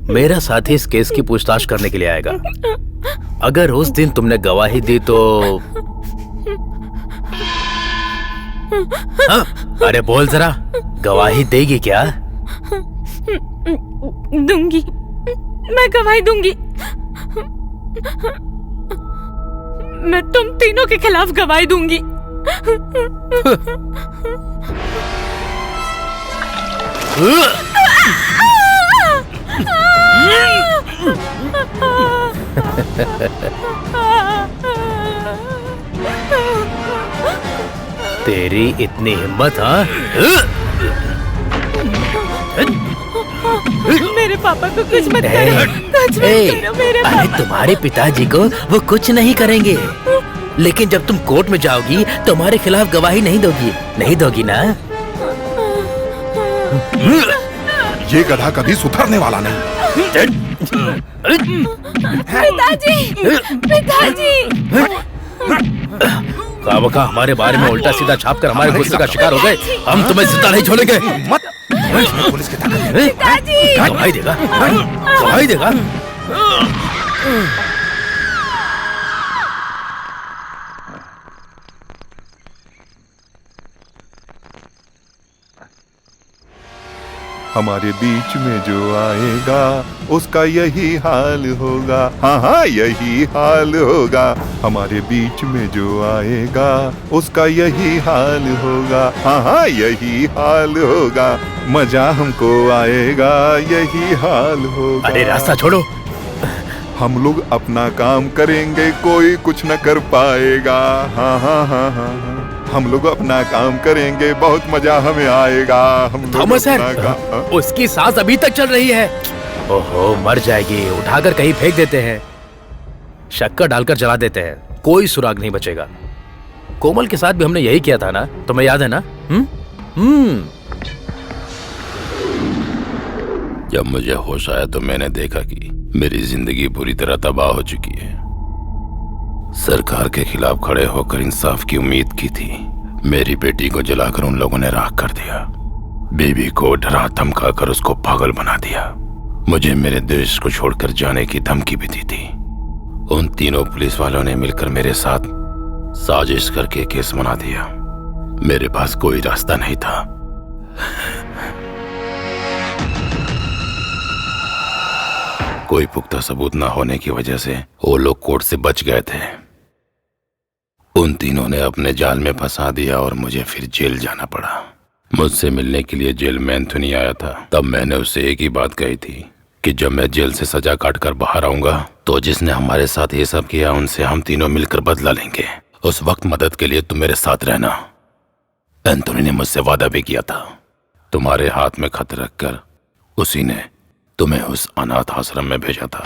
मेरा साथी इस केस की पूछताछ करने के लिए आएगा। अगर उस दिन तुमने गवाही दी तो हाँ? अरे बोल जरा, गवाही देगी क्या? दूंगी, मैं गवाही दूंगी। मैं तुम तीनों के खिलाफ गवाही दूंगी। तेरी इतनी हिम्मत, हाँ? मेरे पापा को कुछ मत करो, कुछ मत करो मेरे अरे पापा। तुम्हारे पिताजी को वो कुछ नहीं करेंगे, लेकिन जब तुम कोर्ट में जाओगी तो हमारे खिलाफ गवाही नहीं दोगी ना? ये गधा कभी सुधरने वाला नहीं। पिताजी, पिताजी। खामखा हमारे बारे में उल्टा सीधा छाप कर हमारे गुस्से का शिकार हो गए। हम तुम्हें जिंदा नहीं छोड़ेंगे। मत पुलिस की ताकत। पिताजी। गवाही देगा, गवाही देगा। हमारे बीच में जो आएगा उसका यही हाल होगा। हाँ हाँ यही हाल होगा। हमारे बीच में जो आएगा उसका यही हाल होगा। हाँ हाँ यही हाल होगा। मजा हमको आएगा, यही हाल होगा। अरे रास्ता छोड़ो। हम लोग अपना काम करेंगे, कोई कुछ न कर पाएगा। हाँ हाँ हाँ हाँ हाँ। हम लोग अपना काम करेंगे, बहुत मजा हमें आएगा। हम लोग थॉमस अपना सर, उसकी सांस अभी तक चल रही है। ओहो, मर जाएगी। उठाकर कहीं फेंक देते हैं, शक्कर डालकर जला देते हैं, कोई सुराग नहीं बचेगा। कोमल के साथ भी हमने यही किया था ना, तुम्हें याद है ना? जब मुझे होश आया तो मैंने देखा कि मेरी जिंदगी पूरी तरह तबाह हो चुकी है। सरकार के खिलाफ खड़े होकर इंसाफ की उम्मीद की थी। मेरी बेटी को जलाकर उन लोगों ने राख कर दिया। बीवी को डरा धमकाकर उसको पागल बना दिया। मुझे मेरे देश को छोड़कर जाने की धमकी भी दी थी। उन तीनों पुलिस वालों ने मिलकर मेरे साथ साजिश करके केस बना दिया। मेरे पास कोई रास्ता नहीं था। कोई पुख्ता सबूत न होने की वजह से वो लोग कोर्ट से बच गए थे। उन तीनों ने अपने जाल में फंसा दिया और मुझे फिर जेल जाना पड़ा। मुझसे मिलने के लिए जेल में एंथोनी आया था। तब मैंने उससे एक ही बात कही थी कि जब मैं जेल से सजा काट कर बाहर आऊंगा तो जिसने हमारे साथ ये सब किया उनसे हम तीनों मिलकर बदला लेंगे। उस वक्त मदद के लिए तुम मेरे साथ रहना। एंथोनी ने मुझसे वादा भी किया था। तुम्हारे हाथ में खत रखकर उसी ने तुम्हें उस अनाथ आश्रम में भेजा था।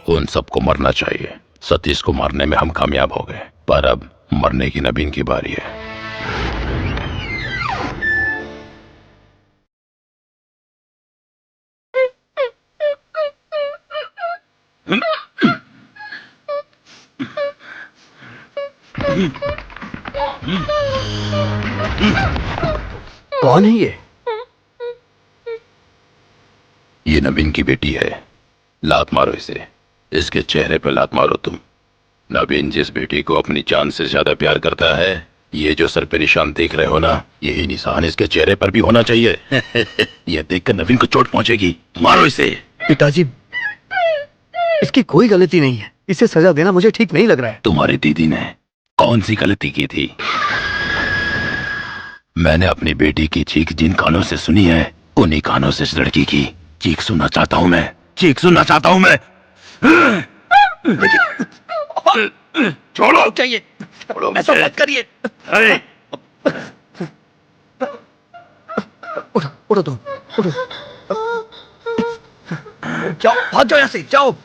उन सबको मरना चाहिए। सतीश को मारने में हम कामयाब हो गए, पर अब मरने की नवीन की बारी है। कौन है ये? ये नवीन की बेटी है। लात मारो इसे। इसके चेहरे पे लात मारो तुम। नवीन जिस बेटी को अपनी जान से ज्यादा प्यार करता है, ये जो सर पे निशान देख रहे हो ना, यही निशान इसके चेहरे पर भी होना चाहिए। यह देखकर नवीन को चोट पहुंचेगी। मारो इसे। पिताजी, इसकी कोई गलती नहीं है। इसे सजा देना मुझे ठीक नहीं लग रहा है। तुम्हारी दीदी ने कौन सी गलती की थी? मैंने अपनी बेटी की चीख जिन कानों से सुनी है, उन्हीं कानों से इस लड़की की चीख सुनना चाहता हूं मैं। चीख सुनना चाहता हूं मैं। छोड़ो। चाहिए छोड़ो, ऐसा मत करिए। उठो उठो तुम, उठो। जाओ, भाग जाओ यहाँ से, जाओ।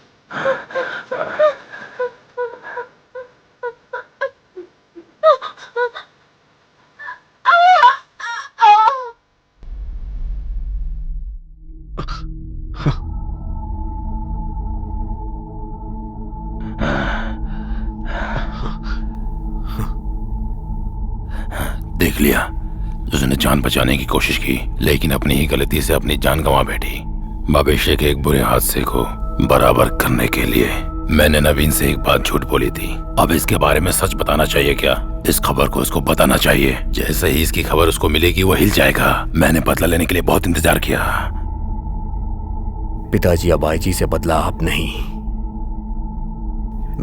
देख लिया, उसने जान बचाने की कोशिश की, लेकिन अपनी ही गलती से अपनी जान गंवा बैठी। भविष्य के एक बुरे हादसे को बराबर करने के लिए मैंने नवीन से एक बात झूठ बोली थी। अब इसके बारे में सच बताना चाहिए क्या? इस खबर को उसको बताना चाहिए। जैसे ही इसकी खबर उसको मिलेगी वो हिल जाएगा। मैंने बदला लेने के लिए बहुत इंतजार किया। पिताजी, अब आईजी से बदला आप नहीं,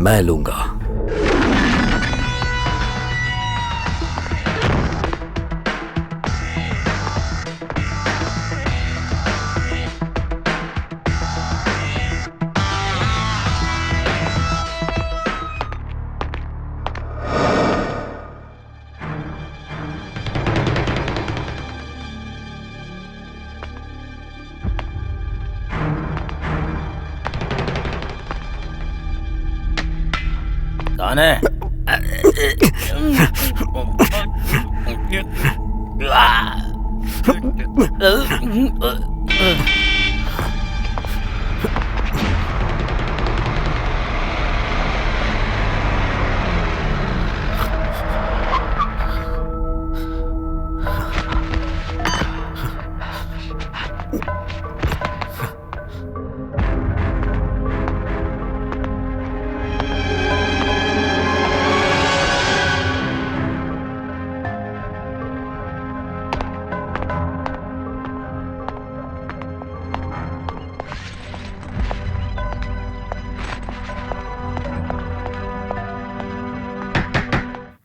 मैं लूंगा। कौन है?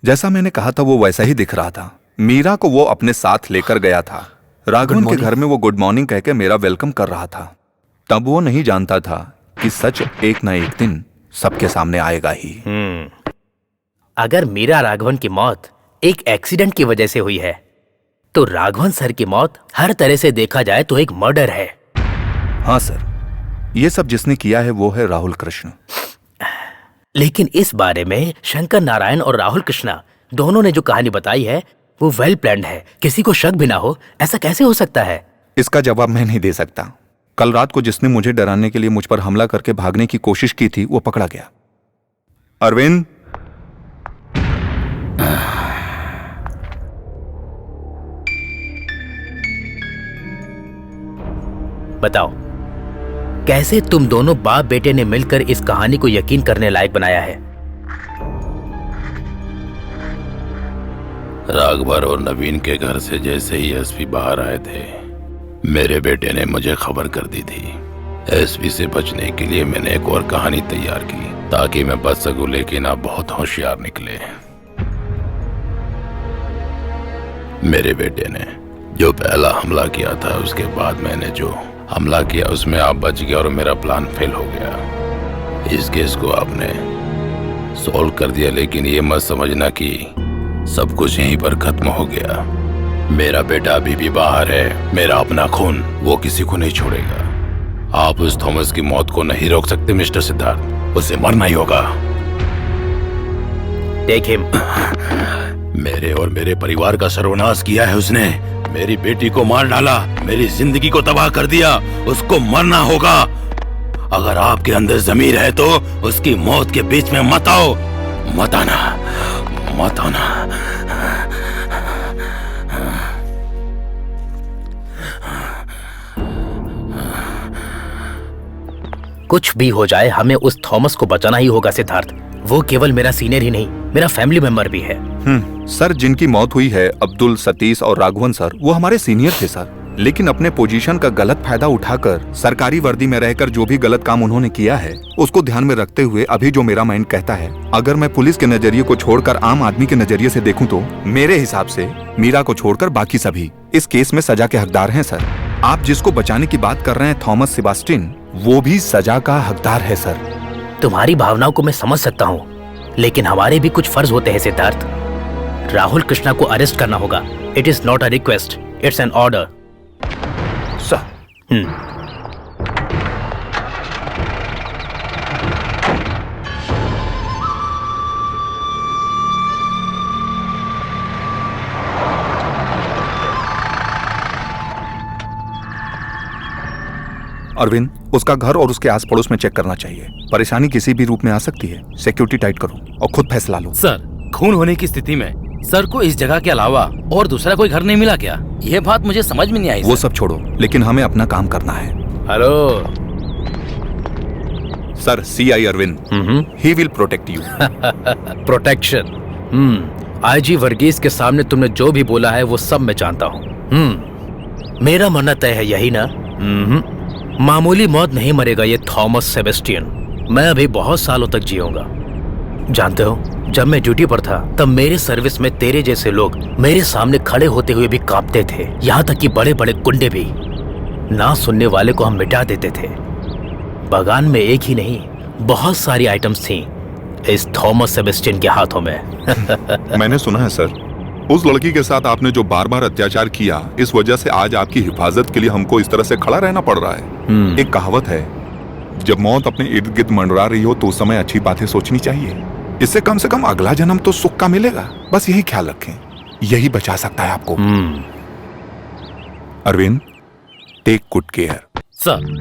जैसा मैंने कहा था वो वैसा ही दिख रहा था। मीरा को वो अपने साथ लेकर गया था। राघवन के घर में वो गुड मॉर्निंग कहकर मेरा वेलकम कर रहा था। तब वो नहीं जानता था कि सच एक ना एक दिन सबके सामने आएगा ही। अगर मीरा राघवन की मौत एक एक्सीडेंट की वजह से हुई है तो राघवन सर की मौत हर तरह से देखा जाए तो एक मर्डर है। हाँ सर, ये सब जिसने किया है वो है राहुल कृष्ण। लेकिन इस बारे में शंकर नारायण और राहुल कृष्णा दोनों ने जो कहानी बताई है वो वेल प्लान्ड है। किसी को शक भी ना हो, ऐसा कैसे हो सकता है? इसका जवाब मैं नहीं दे सकता। कल रात को जिसने मुझे डराने के लिए मुझ पर हमला करके भागने की कोशिश की थी वो पकड़ा गया। अरविंद, बताओ कैसे तुम दोनों बाप बेटे ने मिलकर इस कहानी को यकीन करने लायक बनाया है? राघवन और नवीन के घर से जैसे ही एसपी बाहर आए थे मेरे बेटे ने मुझे खबर कर दी थी। एसपी से बचने के लिए मैंने एक और कहानी तैयार की ताकि मैं बच सकूं, लेकिन आप बहुत होशियार निकले। मेरे बेटे ने जो पहला हमला किया था उसके बाद मैंने जो हमला किया उसमें आप बच गए और मेरा प्लान फेल हो गया। इस केस को आपने सॉल्व कर दिया, लेकिन ये मत समझना कि सब कुछ यहीं पर खत्म हो गया। मेरा बेटा अभी भी बाहर है। मेरा अपना खून वो किसी को नहीं छोड़ेगा। आप उस थॉमस की मौत को नहीं रोक सकते मिस्टर सिद्धार्थ, उसे मरना ही होगा। Take him. मेरे और मेरे परिवार का सर्वनाश किया है उसने। मेरी बेटी को मार डाला, मेरी जिंदगी को तबाह कर दिया। उसको मरना होगा। अगर आपके अंदर ज़मीर है तो उसकी मौत के बीच में मत आओ, मत आना, मत आना। कुछ भी हो जाए हमें उस थॉमस को बचाना ही होगा सिद्धार्थ। वो केवल मेरा सीनियर ही नहीं, मेरा फैमिली मेंबर भी है। सर, जिनकी मौत हुई है अब्दुल, सतीश और राघवन सर, वो हमारे सीनियर थे सर। लेकिन अपने पोजीशन का गलत फायदा उठाकर सरकारी वर्दी में रहकर जो भी गलत काम उन्होंने किया है उसको ध्यान में रखते हुए अभी जो मेरा माइंड कहता है, अगर मैं पुलिस के नजरिए को छोड़कर आम आदमी के नजरिए से देखूं तो मेरे हिसाब से मीरा को छोड़कर बाकी सभी इस केस में सजा के हकदार हैं सर। आप जिसको बचाने की बात कर रहे हैं थॉमस सेबास्टियन, वो भी सजा का हकदार है सर। तुम्हारी भावनाओं को मैं समझ सकता हूँ, लेकिन हमारे भी कुछ फर्ज होते हैं सिद्धार्थ। राहुल कृष्णा को अरेस्ट करना होगा। It is not a request, it's an order. Arvind, उसका घर और उसके आस पड़ोस में चेक करना चाहिए। परेशानी किसी भी रूप में आ सकती है। सिक्योरिटी टाइट करो और खुद फैसला लो। सर, खून होने की स्थिति में सर को इस जगह के अलावा और दूसरा कोई घर नहीं मिला क्या? ये बात मुझे समझ में नहीं आई। वो सब छोड़ो, लेकिन हमें अपना काम करना है। Hello sir, CI Arvind, he will protect you. Protection. IG Varghese के सामने तुमने जो भी बोला है वो सब मैं जानता हूँ। मेरा मरना तय है, यही ना? मामूली मौत नहीं मरेगा ये थॉमस सेबेस्टियन। मैं अभी बहुत सालों तक जीऊंगा। जानते हो, जब मैं ड्यूटी पर था तब मेरे सर्विस में तेरे जैसे लोग मेरे सामने खड़े होते हुए भी कांपते थे। यहाँ तक कि बड़े बड़े गुंडे भी। ना सुनने वाले को हम मिटा देते थे। बगान में एक ही नहीं, बहुत सारी आइटम्स थी इस थॉमस सेबेस्टियन के हाथों में। मैंने सुना है सर, उस लड़की के साथ आपने जो बार बार अत्याचार किया, इस वजह से आज आपकी हिफाजत के लिए हमको इस तरह से खड़ा रहना पड़ रहा है। एक कहावत है, जब मौत अपने इर्द गिर्द मंडरा रही हो तो उस समय अच्छी बातें सोचनी चाहिए। इससे कम से कम अगला जन्म तो सुख का मिलेगा। बस यही ख्याल रखें, यही बचा सकता है आपको। Arvind, take good care. Sir.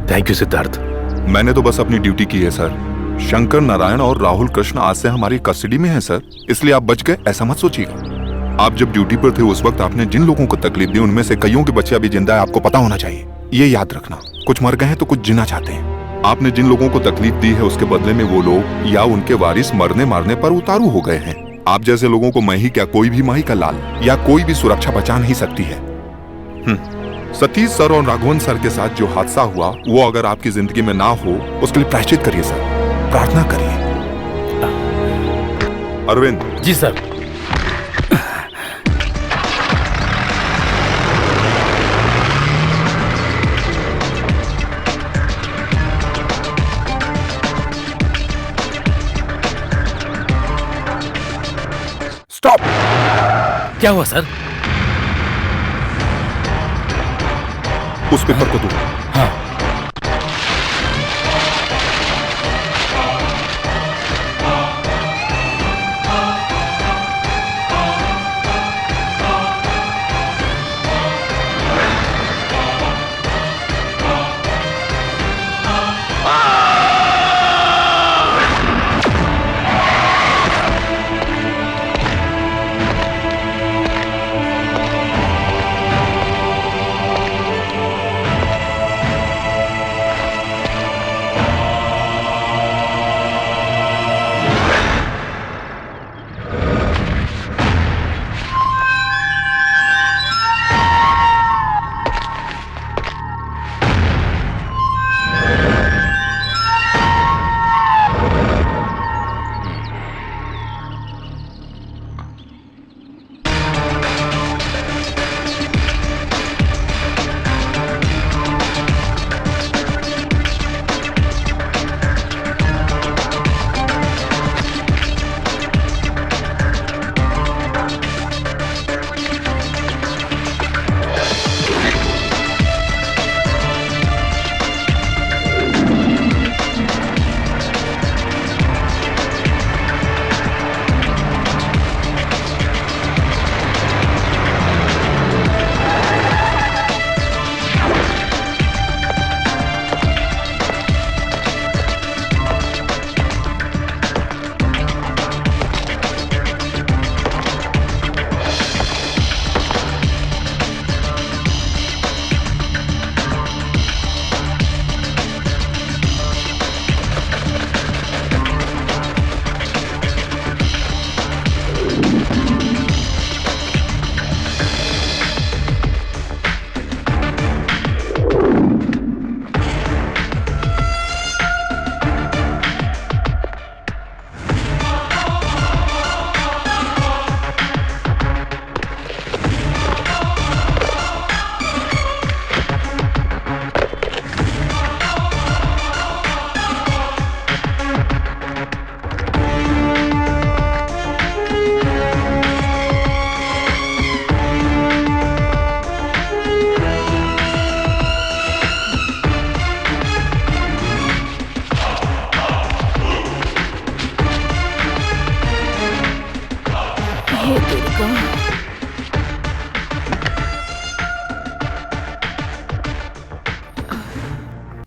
Thank you Siddharth. मैंने तो बस अपनी ड्यूटी की है सर। शंकर नारायण और राहुल कृष्ण आज से हमारी कस्टडी में हैं सर, इसलिए आप बच गए ऐसा मत सोचिएगा। आप जब ड्यूटी पर थे उस वक्त आपने जिन लोगों को तकलीफ दी उनमें से कईयों के बच्चे अभी जिंदा है, आपको पता होना चाहिए। ये याद रखना, कुछ मर गए हैं तो कुछ जीना चाहते हैं। आपने जिन लोगों को तकलीफ दी है उसके बदले में वो लोग या उनके वारिस मरने मारने पर उतारू हो गए हैं। आप जैसे लोगों को मैं ही क्या, कोई भी माही का लाल या कोई भी सुरक्षा बचा नहीं सकती है। सतीश सर और राघवन सर के साथ जो हादसा हुआ वो अगर आपकी जिंदगी में ना हो उसके लिए प्रायश्चित करिए सर, प्रार्थना करिए। अरविंद। जी सर। स्टॉप। क्या हुआ सर? उस पेपर को दो। हाँ।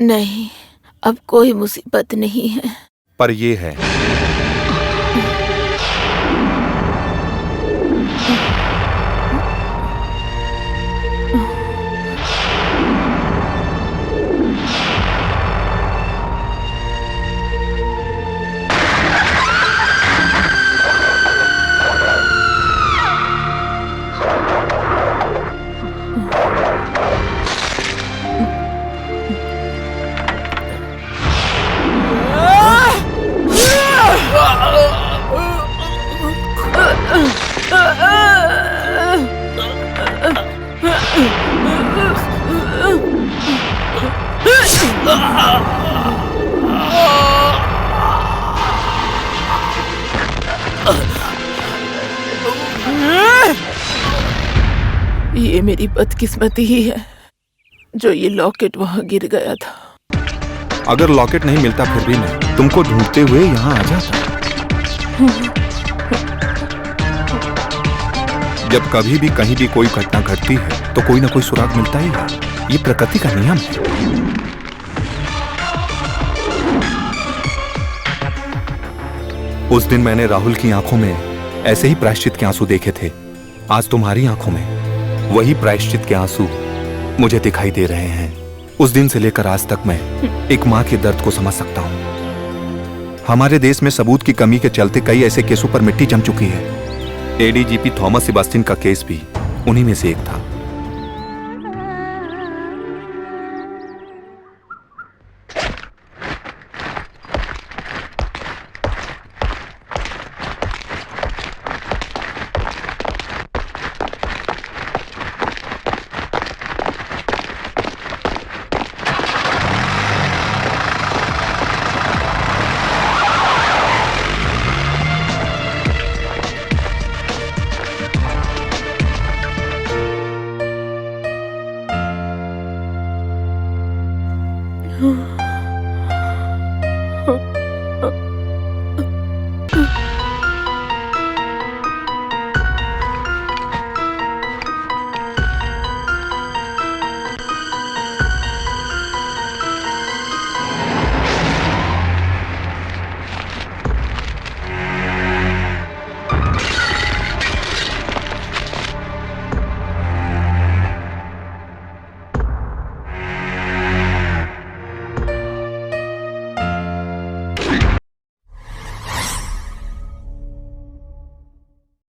नहीं, अब कोई मुसीबत नहीं है। पर ये है। ये मेरी बदकिस्मती ही है जो ये लॉकेट वहां गिर गया था। अगर लॉकेट नहीं मिलता फिर भी मैं तुमको ढूंढते हुए यहाँ आ जाता। जब कभी भी कहीं भी कोई घटना घटती है तो कोई ना कोई सुराग मिलता ही है। ये प्रकृति का नियम है। उस दिन मैंने राहुल की आंखों में ऐसे ही प्रायश्चित के आंसू देखे थे। आज तुम्हारी आंखों में वही प्रायश्चित के आंसू मुझे दिखाई दे रहे हैं। उस दिन से लेकर आज तक मैं एक मां के दर्द को समझ सकता हूं। हमारे देश में सबूत की कमी के चलते कई ऐसे केसों पर मिट्टी जम चुकी है। एडीजीपी थॉमस सेबास्टियन का केस भी उन्हीं में से एक था।